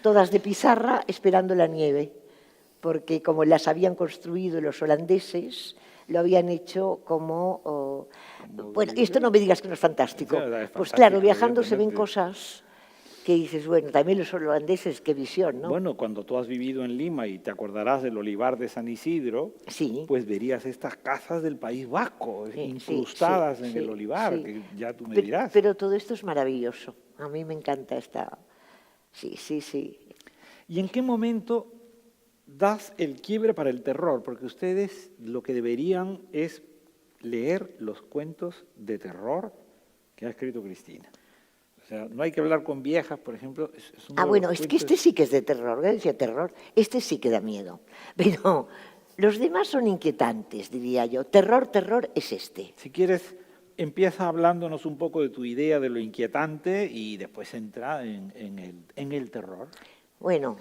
todas de pizarra esperando la nieve, porque como las habían construido los holandeses, lo habían hecho como... bueno, esto no me digas que no es fantástico. Pues claro, viajando se ven cosas que dices, bueno, también los holandeses, qué visión, ¿no? Bueno, cuando tú has vivido en Lima y te acordarás del olivar de San Isidro, sí. Pues verías estas casas del País Vasco, incrustadas en el olivar, que ya tú me dirás. Pero todo esto es maravilloso. A mí me encanta esta... Sí. ¿Y en qué momento das el quiebre para el terror? Porque ustedes lo que deberían es leer los cuentos de terror que ha escrito Cristina. O sea, no hay que hablar con viejas, por ejemplo. Bueno, es que este sí que es de terror, ¿eh? Decía terror, este sí que da miedo. Pero los demás son inquietantes, diría yo. Terror es este. Si quieres, empieza hablándonos un poco de tu idea de lo inquietante y después entra en el terror. Bueno,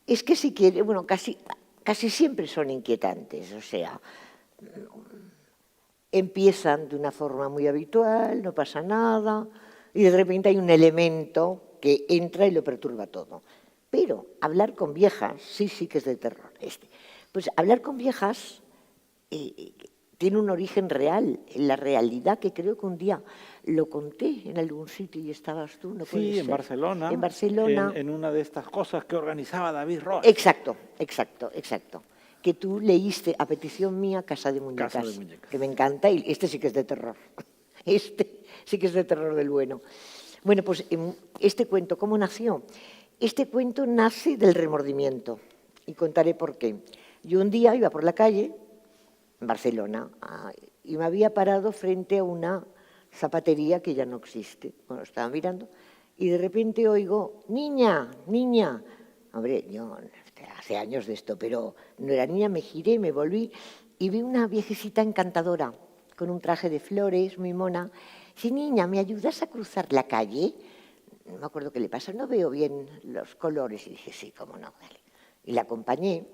es que si quiere, bueno, casi siempre son inquietantes, o sea, empiezan de una forma muy habitual, no pasa nada, y de repente hay un elemento que entra y lo perturba todo. Pero hablar con viejas, sí que es de terror este. Pues hablar con viejas tiene un origen real, en la realidad, que creo que un día lo conté en algún sitio y estabas tú, ¿no puede ser? En Barcelona. En Barcelona. En una de estas cosas que organizaba David Ross. Exacto. Que tú leíste a petición mía Casa de Muñecas. Casa de Muñecas. Que me encanta y este sí que es de terror. Este sí que es de terror del bueno. Bueno, pues este cuento, ¿cómo nació? Este cuento nace del remordimiento y contaré por qué. Yo un día iba por la calle, en Barcelona, y me había parado frente a una zapatería que ya no existe. Bueno, estaba mirando y de repente oigo, niña. Hombre, yo hace años de esto, pero no era niña, me giré, me volví y vi una viejecita encantadora con un traje de flores, muy mona. Dice, niña, ¿me ayudas a cruzar la calle? No me acuerdo qué le pasa, no veo bien los colores. Y dije, sí, cómo no, dale. Y la acompañé,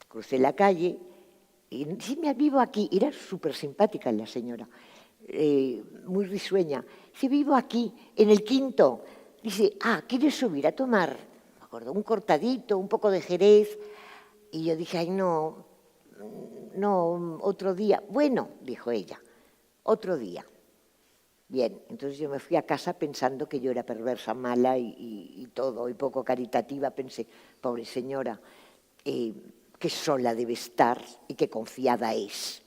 crucé la calle y sí, me vivo aquí. Era súper simpática la señora, muy risueña. Sí, vivo aquí, en el Quinto. Dice, ¿quieres subir a tomar? Me acuerdo, un cortadito, un poco de jerez. Y yo dije, ay, no, otro día. Bueno, dijo ella, otro día. Bien, entonces yo me fui a casa pensando que yo era perversa, mala y todo, y poco caritativa. Pensé, pobre señora, qué sola debe estar y qué confiada es.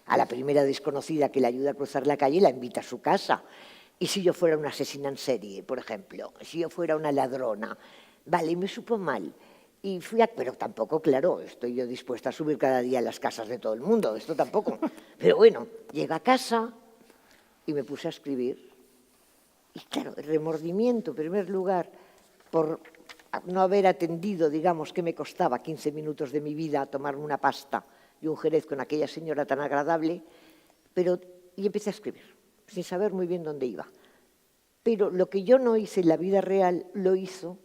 A la primera desconocida que le ayuda a cruzar la calle la invita a su casa. Y si yo fuera una asesina en serie, por ejemplo, si yo fuera una ladrona, vale, me supo mal. Y pero tampoco, claro, estoy yo dispuesta a subir cada día a las casas de todo el mundo, esto tampoco. Pero bueno, llegué a casa y me puse a escribir. Y claro, el remordimiento, en primer lugar, por no haber atendido, digamos, que me costaba 15 minutos de mi vida tomarme una pasta y un jerez con aquella señora tan agradable, y empecé a escribir, sin saber muy bien dónde iba. Pero lo que yo no hice en la vida real, lo hizo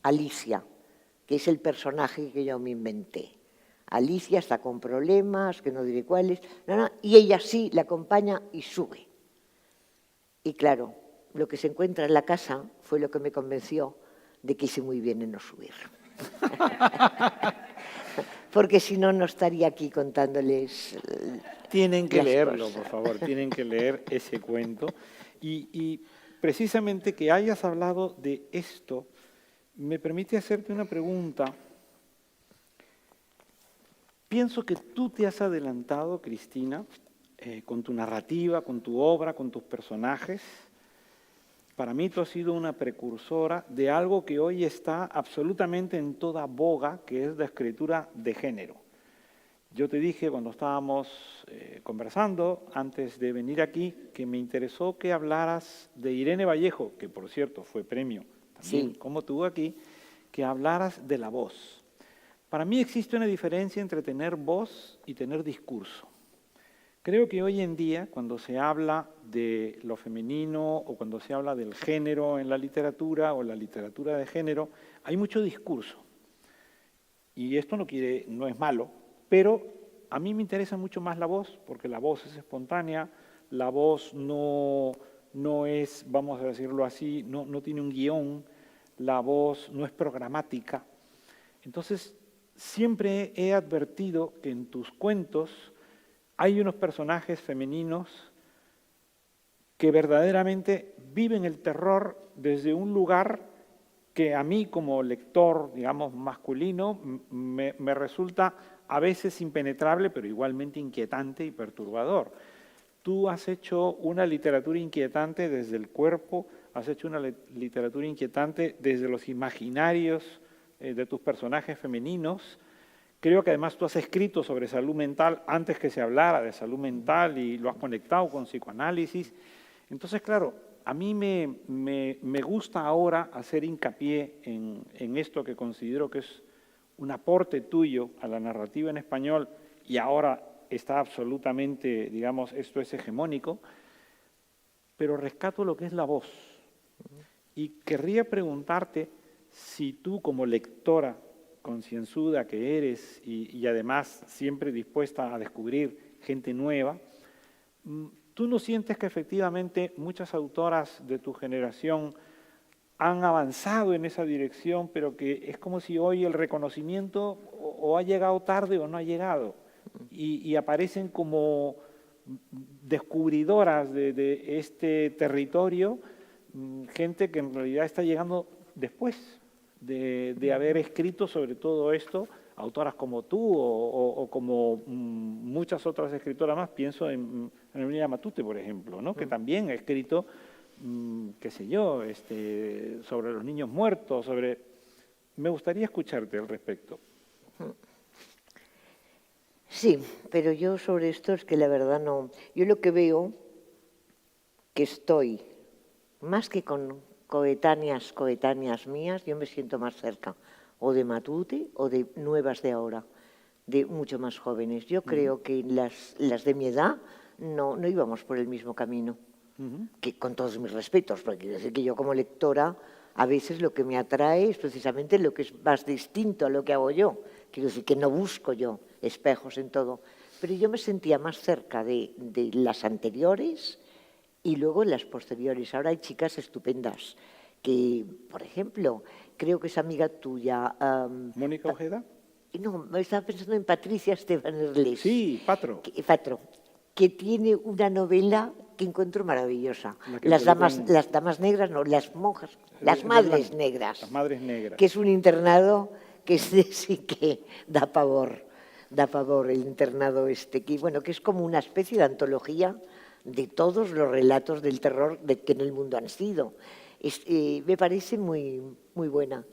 Alicia, que es el personaje que yo me inventé. Alicia está con problemas, que no diré cuáles, y ella sí la acompaña y sube. Y claro, lo que se encuentra en la casa fue lo que me convenció de que hice muy bien en no subir. Porque si no, no estaría aquí contándoles. Tienen que leerlo, por favor, tienen que leer ese cuento. Y precisamente que hayas hablado de esto, me permite hacerte una pregunta. Pienso que tú te has adelantado, Cristina, con tu narrativa, con tu obra, con tus personajes. Para mí tú has sido una precursora de algo que hoy está absolutamente en toda boga, que es la escritura de género. Yo te dije cuando estábamos conversando, antes de venir aquí, que me interesó que hablaras de Irene Vallejo, que por cierto fue premio también, como tú aquí, que hablaras de la voz. Para mí existe una diferencia entre tener voz y tener discurso. Creo que hoy en día, cuando se habla de lo femenino o cuando se habla del género en la literatura o la literatura de género, hay mucho discurso. Y esto no es malo, pero a mí me interesa mucho más la voz, porque la voz es espontánea, la voz no es, vamos a decirlo así, no tiene un guión, la voz no es programática. Entonces, siempre he advertido que en tus cuentos hay unos personajes femeninos que verdaderamente viven el terror desde un lugar que a mí como lector, digamos, masculino, me resulta a veces impenetrable, pero igualmente inquietante y perturbador. Tú has hecho una literatura inquietante desde el cuerpo, has hecho una literatura inquietante desde los imaginarios de tus personajes femeninos. Creo que además tú has escrito sobre salud mental antes que se hablara de salud mental y lo has conectado con psicoanálisis. Entonces, claro, a mí me gusta ahora hacer hincapié en esto que considero que es un aporte tuyo a la narrativa en español y ahora está absolutamente, digamos, esto es hegemónico, pero rescato lo que es la voz. Y querría preguntarte si tú como lectora concienzuda que eres y además siempre dispuesta a descubrir gente nueva, ¿tú no sientes que efectivamente muchas autoras de tu generación han avanzado en esa dirección, pero que es como si hoy el reconocimiento o ha llegado tarde o no ha llegado y aparecen como descubridoras de este territorio, gente que en realidad está llegando después de haber escrito sobre todo esto, autoras como tú o como muchas otras escritoras más? Pienso en Emilia Matute, por ejemplo, ¿no? Que también ha escrito, qué sé yo, sobre los niños muertos, sobre... Me gustaría escucharte al respecto. Sí, pero yo sobre esto es que la verdad no... Yo lo que veo, que estoy, más que con coetáneas mías, yo me siento más cerca o de Matute o de nuevas de ahora, de mucho más jóvenes. Yo creo que las de mi edad no íbamos por el mismo camino, que con todos mis respetos, porque quiero decir que yo como lectora a veces lo que me atrae es precisamente lo que es más distinto a lo que hago yo. Quiero decir que no busco yo espejos en todo, pero yo me sentía más cerca de las anteriores y luego las posteriores. Ahora hay chicas estupendas que, por ejemplo, creo que es amiga tuya. ¿Mónica Ojeda? No, me estaba pensando en Patricia Esteban Erles. Sí, Patro. Que tiene una novela que encuentro maravillosa. Las damas negras, no, las monjas, las madres negras. Las madres negras. Que es un internado que sí que da pavor el internado que, bueno, que es como una especie de antología de todos los relatos del terror que en el mundo han sido. Me parece muy, muy buena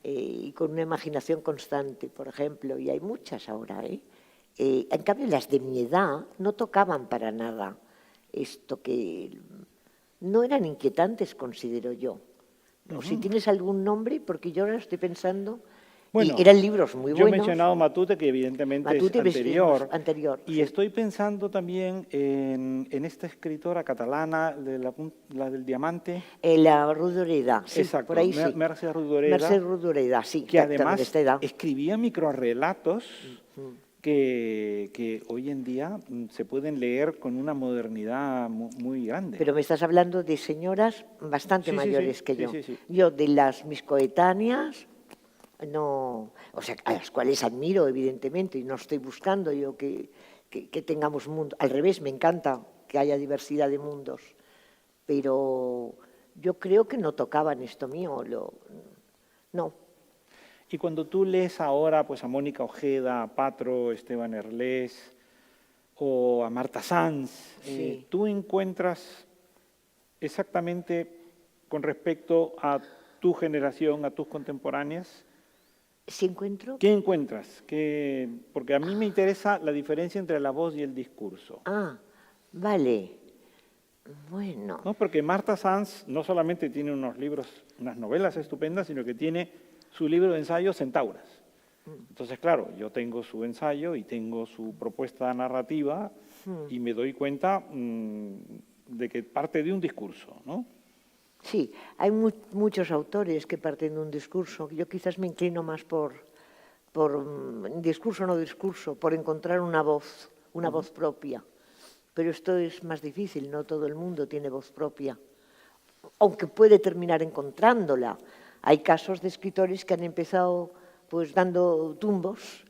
y con una imaginación constante, por ejemplo, y hay muchas ahora. En cambio, las de mi edad no tocaban para nada esto, que no eran inquietantes, considero yo. O si tienes algún nombre, porque yo ahora estoy pensando... Bueno, y eran libros muy buenos. Yo he mencionado Matute, que evidentemente Matute es anterior. Y sí, estoy pensando también en esta escritora catalana, la del diamante. La Rodoreda, sí, exacto, por ahí sí. Mercè Rodoreda. Mercè Rodoreda, sí. Que además escribía microrrelatos que hoy en día se pueden leer con una modernidad muy grande. Pero me estás hablando de señoras bastante mayores que yo. Sí. Yo, de mis coetáneas... No, o sea, a las cuales admiro, evidentemente, y no estoy buscando yo que tengamos mundo. Al revés, me encanta que haya diversidad de mundos, pero yo creo que no tocaban esto mío, no. Y cuando tú lees ahora pues, a Mónica Ojeda, a Patro, Esteban Erles o a Marta Sanz, sí. ¿Tú encuentras exactamente con respecto a tu generación, a tus contemporáneas? ¿Sí encuentro? ¿Qué encuentras? Porque a mí me interesa la diferencia entre la voz y el discurso. Ah, vale. Bueno. ¿No? Porque Marta Sanz no solamente tiene unos libros, unas novelas estupendas, sino que tiene su libro de ensayos Centauras. Entonces, claro, yo tengo su ensayo y tengo su propuesta narrativa y me doy cuenta de que parte de un discurso, ¿no? Sí, hay muchos autores que parten de un discurso. Yo quizás me inclino más por discurso o no discurso, por encontrar una voz propia. Pero esto es más difícil, no todo el mundo tiene voz propia, aunque puede terminar encontrándola. Hay casos de escritores que han empezado pues dando tumbos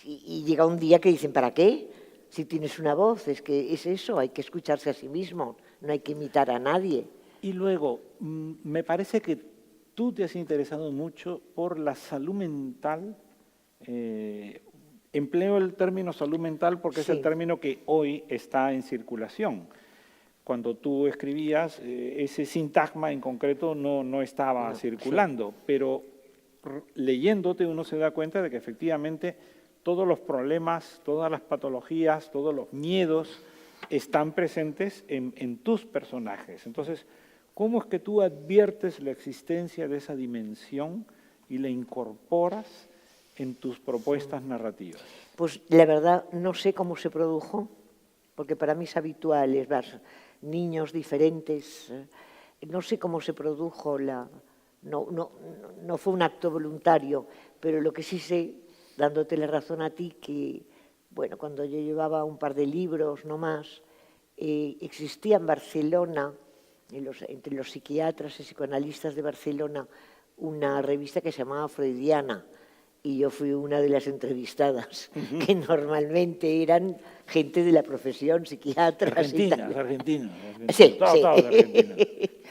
y llega un día que dicen, ¿para qué? Si tienes una voz, es que es eso, hay que escucharse a sí mismo, no hay que imitar a nadie. Y luego, me parece que tú te has interesado mucho por la salud mental. Empleo el término salud mental porque es el término que hoy está en circulación. Cuando tú escribías, ese sintagma en concreto no estaba circulando, pero leyéndote uno se da cuenta de que efectivamente todos los problemas, todas las patologías, todos los miedos están presentes en tus personajes. Entonces, ¿cómo es que tú adviertes la existencia de esa dimensión y la incorporas en tus propuestas narrativas? Pues la verdad no sé cómo se produjo, porque para mí es habitual, es ver niños diferentes, no sé cómo se produjo, no fue un acto voluntario, pero lo que sí sé, dándote la razón a ti, que bueno, cuando yo llevaba un par de libros, no más, existía en Barcelona, entre los psiquiatras y psicoanalistas de Barcelona, una revista que se llamaba Freudiana, y yo fui una de las entrevistadas, que normalmente eran gente de la profesión, psiquiatras y tal. Argentinos. Sí, todos de Argentina.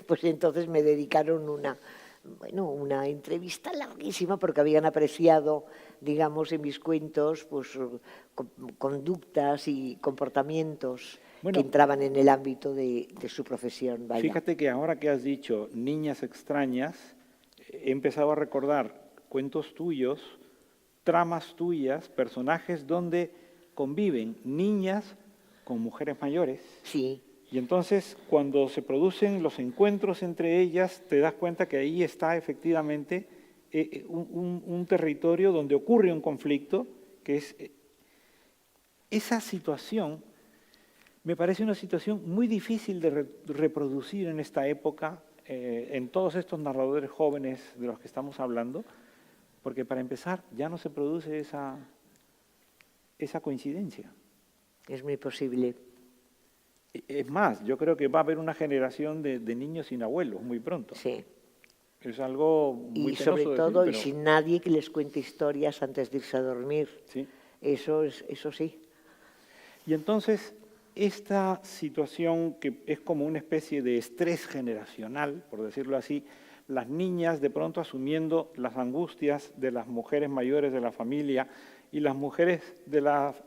Pues entonces me dedicaron una entrevista larguísima porque habían apreciado, digamos, en mis cuentos, pues conductas y comportamientos que entraban en el ámbito de su profesión. Vaya. Fíjate que ahora que has dicho niñas extrañas, he empezado a recordar cuentos tuyos, tramas tuyas, personajes donde conviven niñas con mujeres mayores. Sí. Y entonces, cuando se producen los encuentros entre ellas, te das cuenta que ahí está efectivamente un territorio donde ocurre un conflicto, que es esa situación. Me parece una situación muy difícil de reproducir en esta época, en todos estos narradores jóvenes de los que estamos hablando, porque para empezar ya no se produce esa coincidencia. Es muy posible. Es más, yo creo que va a haber una generación de niños sin abuelos muy pronto. Sí. Es algo muy y sobre penoso todo, decir, y sin nadie que les cuente historias antes de irse a dormir. Sí. Eso sí. Y entonces, esta situación que es como una especie de estrés generacional, por decirlo así, las niñas de pronto asumiendo las angustias de las mujeres mayores de la familia y las mujeres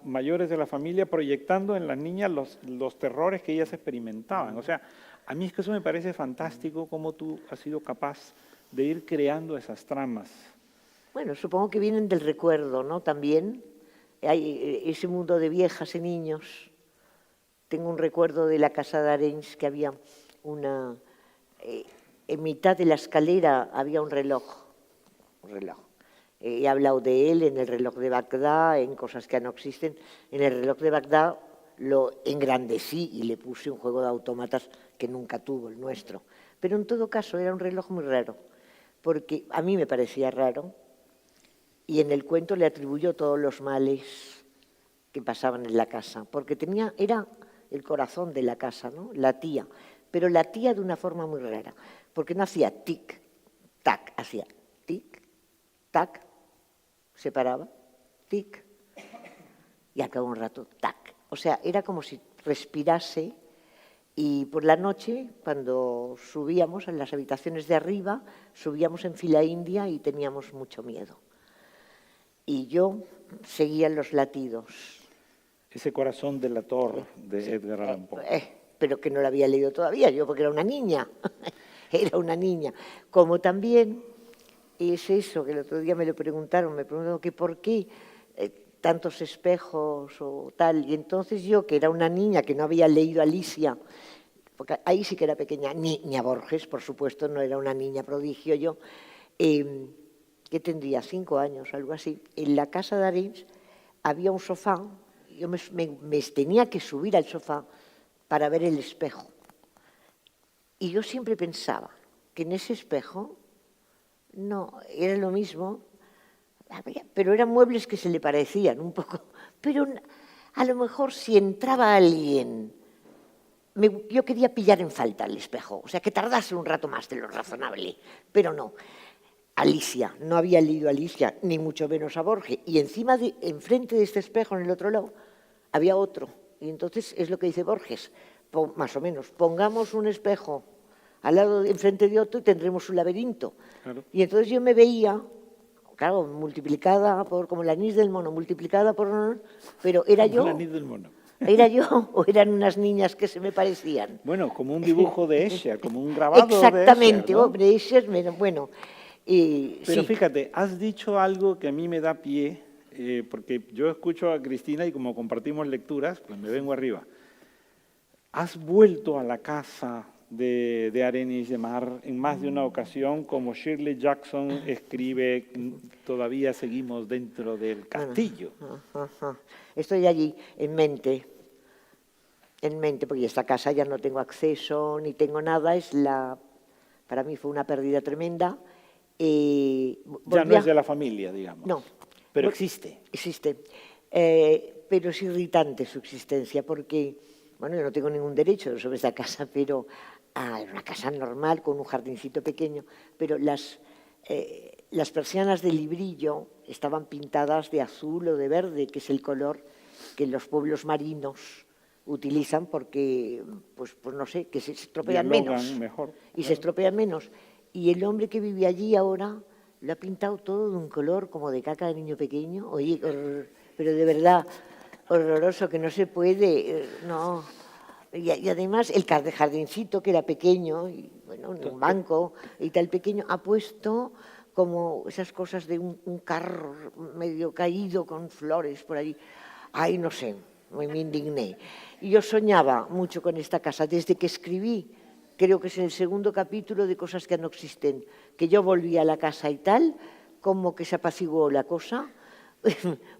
mayores de la familia proyectando en las niñas los terrores que ellas experimentaban. O sea, a mí es que eso me parece fantástico, cómo tú has sido capaz de ir creando esas tramas. Bueno, supongo que vienen del recuerdo, ¿no? También hay ese mundo de viejas y niños. Tengo un recuerdo de la casa de Arenys que había en mitad de la escalera había un reloj. He hablado de él en el reloj de Bagdad, en cosas que ya no existen. En el reloj de Bagdad lo engrandecí y le puse un juego de autómatas que nunca tuvo, el nuestro. Pero en todo caso era un reloj muy raro, porque a mí me parecía raro y en el cuento le atribuyó todos los males que pasaban en la casa, porque era el corazón de la casa, ¿no? La tía, pero la tía de una forma muy rara, porque no hacía tic, tac, hacía tic, tac, se paraba, tic, y al cabo de un rato, tac. O sea, era como si respirase y por la noche, cuando subíamos en las habitaciones de arriba, subíamos en fila india y teníamos mucho miedo. Y yo seguía los latidos. Ese corazón delator de Edgar Allan Poe. Pero que no lo había leído todavía, yo porque era una niña. Era una niña. Como también es eso, que el otro día me preguntaron que por qué tantos espejos o tal. Y entonces yo, que era una niña que no había leído Alicia, porque ahí sí que era pequeña, ni a Borges, por supuesto, no era una niña prodigio yo, que tendría 5 años, algo así. En la casa de Arenys había un sofá, yo me tenía que subir al sofá para ver el espejo. Y yo siempre pensaba que en ese espejo no era lo mismo, pero eran muebles que se le parecían un poco. Pero a lo mejor si entraba alguien, yo quería pillar en falta el espejo, o sea, que tardase un rato más de lo razonable, pero no. Alicia. No había leído a Alicia, ni mucho menos a Borges. Y encima, enfrente de este espejo, en el otro lado, había otro. Y entonces es lo que dice Borges, más o menos, pongamos un espejo al lado, enfrente de otro y tendremos un laberinto. Claro. Y entonces yo me veía, claro, multiplicada por, como el anís del mono, multiplicada por... Pero era como yo... El anís del mono. ¿Era yo o eran unas niñas que se me parecían? Bueno, como un dibujo de Escher, como un grabado exactamente, de Escher, ¿no? Hombre, Escher, bueno... Pero sí. Fíjate, has dicho algo que a mí me da pie, porque yo escucho a Cristina y como compartimos lecturas, pues me vengo arriba. Has vuelto a la casa de Arenys de Mar en más de una ocasión, como Shirley Jackson escribe, todavía seguimos dentro del castillo. Estoy allí, en mente, porque esta casa ya no tengo acceso, ni tengo nada, para mí fue una pérdida tremenda. Ya no es de la familia, digamos. No. Pero existe. Existe. Pero es irritante su existencia, porque, bueno, yo no tengo ningún derecho sobre esa casa, pero era una casa normal, con un jardincito pequeño, pero las persianas de librillo estaban pintadas de azul o de verde, que es el color que los pueblos marinos utilizan porque, pues no sé, que se estropean menos. Mejor, y se estropean menos. Y el hombre que vive allí ahora lo ha pintado todo de un color como de caca de niño pequeño. Oye, pero de verdad, horroroso, que no se puede, no. Y además el jardincito, que era pequeño, y bueno, un banco y tal pequeño, ha puesto como esas cosas de un carro medio caído con flores por allí. Ay, no sé, me indigné. Y yo soñaba mucho con esta casa desde que escribí, creo que es en el segundo capítulo de Cosas que no existen, que yo volví a la casa y tal, como que se apaciguó la cosa,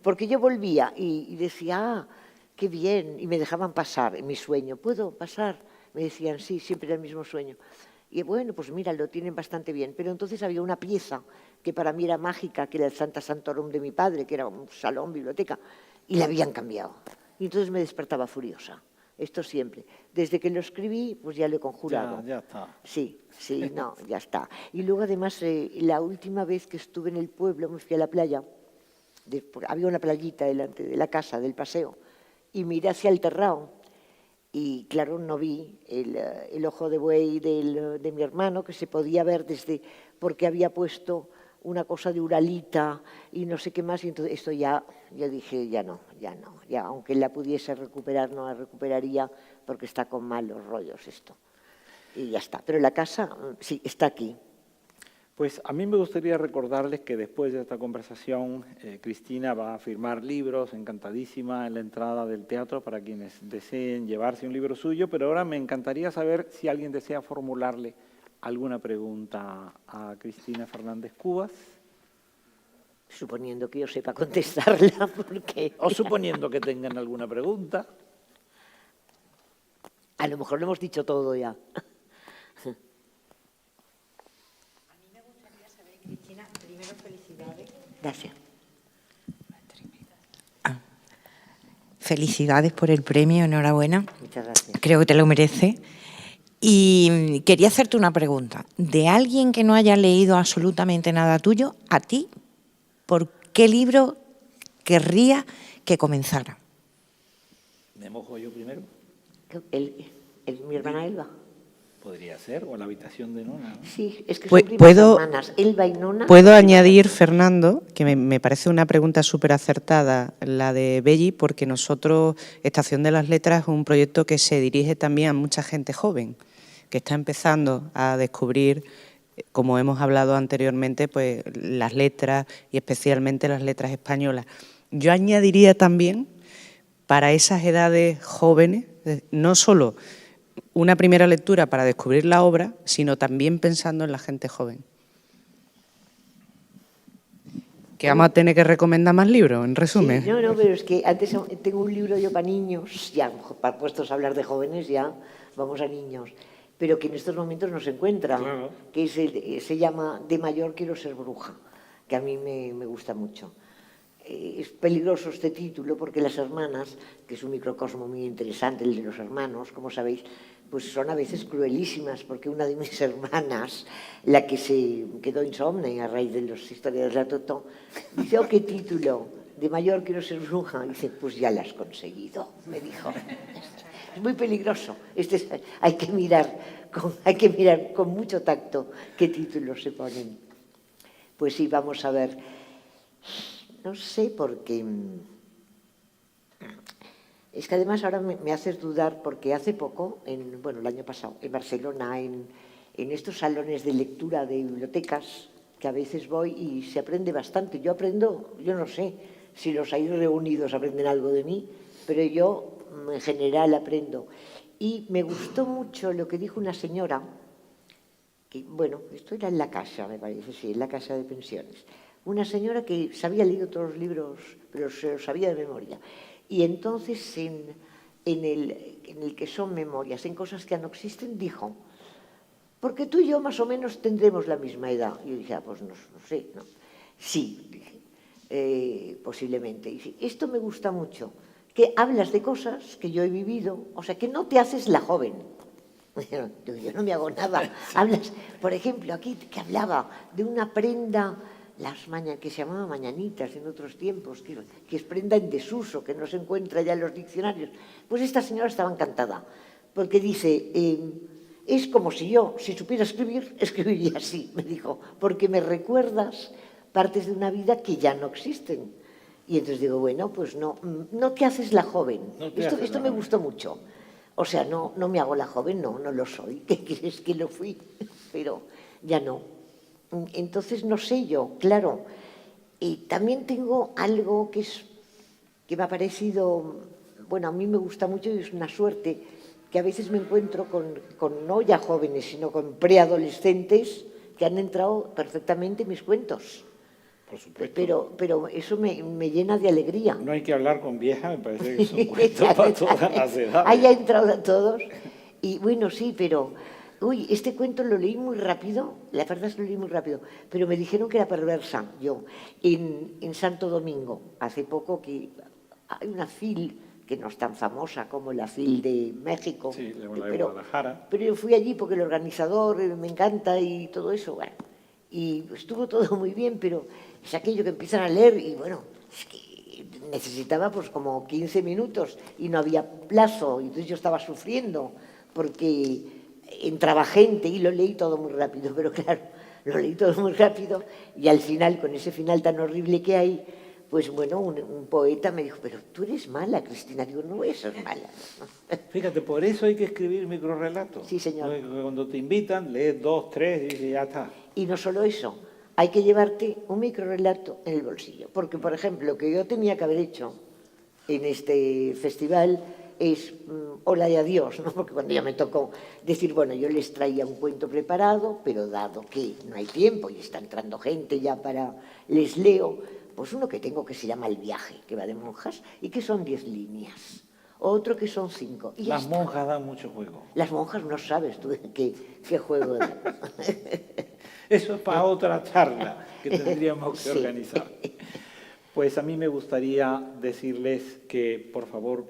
porque yo volvía y decía, qué bien, y me dejaban pasar en mi sueño. ¿Puedo pasar? Me decían, sí, siempre era el mismo sueño. Y bueno, pues mira, lo tienen bastante bien. Pero entonces había una pieza que para mí era mágica, que era el Santa Santorum de mi padre, que era un salón, biblioteca, y la habían cambiado. Y entonces me despertaba furiosa. Esto siempre. Desde que lo escribí, pues ya lo he conjurado. Ya está. Sí, no, ya está. Y luego además, la última vez que estuve en el pueblo, me fui a la playa, había una playita delante de la casa, del paseo, y miré hacia el terrao, y claro, no vi el ojo de buey de mi hermano, que se podía ver porque había puesto una cosa de uralita y no sé qué más, y entonces esto ya dije, ya no, aunque la pudiese recuperar, no la recuperaría porque está con malos rollos esto. Y ya está. Pero la casa, sí, está aquí. Pues a mí me gustaría recordarles que después de esta conversación, Cristina va a firmar libros, encantadísima, en la entrada del teatro para quienes deseen llevarse un libro suyo, pero ahora me encantaría saber si alguien desea formularle alguna pregunta a Cristina Fernández Cubas. Suponiendo que yo sepa contestarla, porque... O suponiendo que tengan alguna pregunta. A lo mejor lo hemos dicho todo ya. Cristina, primero felicidades. Gracias. Felicidades por el premio, enhorabuena. Muchas gracias. Creo que te lo merece. Y quería hacerte una pregunta. De alguien que no haya leído absolutamente nada tuyo, a ti, ¿por qué libro querría que comenzara? ¿Me mojo yo primero? Mi hermana Elba. Podría ser, o La habitación de Nona, ¿no? Sí, es que son primas hermanas, Elba y Nona. Puedo añadir, Fernando, que me parece una pregunta súper acertada, la de Belli, porque nosotros, Estación de las Letras, es un proyecto que se dirige también a mucha gente joven, que está empezando a descubrir, como hemos hablado anteriormente, pues las letras y especialmente las letras españolas. Yo añadiría también, para esas edades jóvenes, no solo una primera lectura para descubrir la obra, sino también pensando en la gente joven. Que vamos a tener que recomendar más libros, en resumen. Sí, no, pero es que antes tengo un libro yo para niños, ya puestos a hablar de jóvenes, ya vamos a niños, pero que en estos momentos no se encuentra, claro. Que se llama De mayor quiero ser bruja, que a mí me gusta mucho. Es peligroso este título porque las hermanas, que es un microcosmo muy interesante, el de los hermanos, como sabéis, pues son a veces cruelísimas, porque una de mis hermanas, la que se quedó insomne a raíz de las historias de la Totó, dice, oh, qué título, de mayor quiero ser bruja. Y dice, pues ya la has conseguido, me dijo. Es muy peligroso. Hay que mirar con mucho tacto qué títulos se ponen. Pues sí, vamos a ver. No sé por qué. Es que además ahora me haces dudar, porque hace poco, el año pasado, en Barcelona, en estos salones de lectura de bibliotecas, que a veces voy y se aprende bastante. Yo aprendo, yo no sé si los ahí reunidos aprenden algo de mí, pero yo en general aprendo. Y me gustó mucho lo que dijo una señora, que, bueno, esto era en la casa, me parece, sí, en la casa de pensiones. Una señora que se había leído todos los libros, pero se los sabía de memoria. Y entonces en el que son memorias, en cosas que no existen, dijo, porque tú y yo más o menos tendremos la misma edad. Y yo dije, pues no sé, ¿no? Sí, dije, posiblemente. Y dije, esto me gusta mucho, que hablas de cosas que yo he vivido, o sea, que no te haces la joven. Yo no me hago nada. Hablas, por ejemplo, aquí que hablaba de una prenda que se llamaba mañanitas en otros tiempos, que es prenda en desuso, que no se encuentra ya en los diccionarios. Pues esta señora estaba encantada, porque dice, es como si yo, si supiera escribir, escribiría así, me dijo, porque me recuerdas partes de una vida que ya no existen. Y entonces digo, bueno, pues no te haces la joven. Esto me gustó mucho. O sea, no me hago la joven, no lo soy. ¿Qué crees que lo fui? Pero ya no. Entonces, no sé yo, claro. Y también tengo algo que me ha parecido, bueno, a mí me gusta mucho y es una suerte, que a veces me encuentro con no ya jóvenes, sino con preadolescentes que han entrado perfectamente en mis cuentos. Por supuesto. Pero eso me llena de alegría. No hay que hablar con vieja, me parece que son cuentos para todas las edades. Ahí ha entrado a todos. Y bueno, sí, pero... Uy, este cuento lo leí muy rápido, la verdad es que lo leí muy rápido, pero me dijeron que era perversa, yo, en Santo Domingo, hace poco, que hay una FIL que no es tan famosa como la FIL de México. Sí, la de Guadalajara. Pero yo fui allí porque el organizador me encanta y todo eso, bueno, y estuvo todo muy bien, pero es aquello que empiezan a leer y bueno, es que necesitaba pues como 15 minutos y no había plazo, y entonces yo estaba sufriendo porque entraba gente y lo leí todo muy rápido, pero claro, lo leí todo muy rápido y al final, con ese final tan horrible que hay, pues bueno, un poeta me dijo, pero tú eres mala, Cristina. Digo, no voy a ser mala. Fíjate, por eso hay que escribir microrelatos. Sí, señor. Porque cuando te invitan, lees 2, 3 y ya está. Y no solo eso, hay que llevarte un microrelato en el bolsillo, porque, por ejemplo, lo que yo tenía que haber hecho en este festival es hola y adiós, ¿no? Porque cuando ya me tocó decir, bueno, yo les traía un cuento preparado, pero dado que no hay tiempo y está entrando gente ya les leo, pues uno que tengo que se llama El viaje, que va de monjas, y que son 10 líneas. Otro que son 5. Y las monjas dan mucho juego. Las monjas no sabes tú qué juego dan. Eso es para otra charla que tendríamos que organizar. Pues a mí me gustaría decirles que, por favor,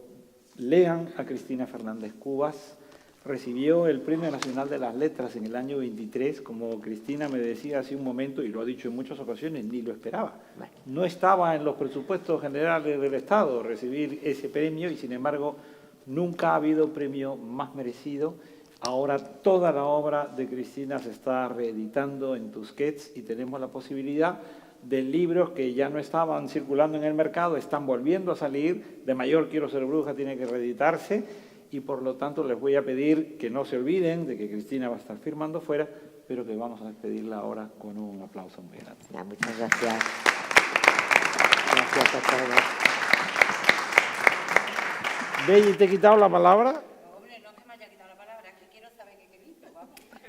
lean a Cristina Fernández Cubas. Recibió el Premio Nacional de las Letras en el año 23, como Cristina me decía hace un momento, y lo ha dicho en muchas ocasiones, ni lo esperaba. No estaba en los presupuestos generales del Estado recibir ese premio y, sin embargo, nunca ha habido premio más merecido. Ahora toda la obra de Cristina se está reeditando en Tusquets y tenemos la posibilidad de libros que ya no estaban circulando en el mercado, están volviendo a salir. De mayor quiero ser bruja tiene que reeditarse y por lo tanto les voy a pedir que no se olviden de que Cristina va a estar firmando fuera, pero que vamos a despedirla ahora con un aplauso muy grande. Muchas gracias. Gracias a todos. Belli, ¿te he quitado la palabra?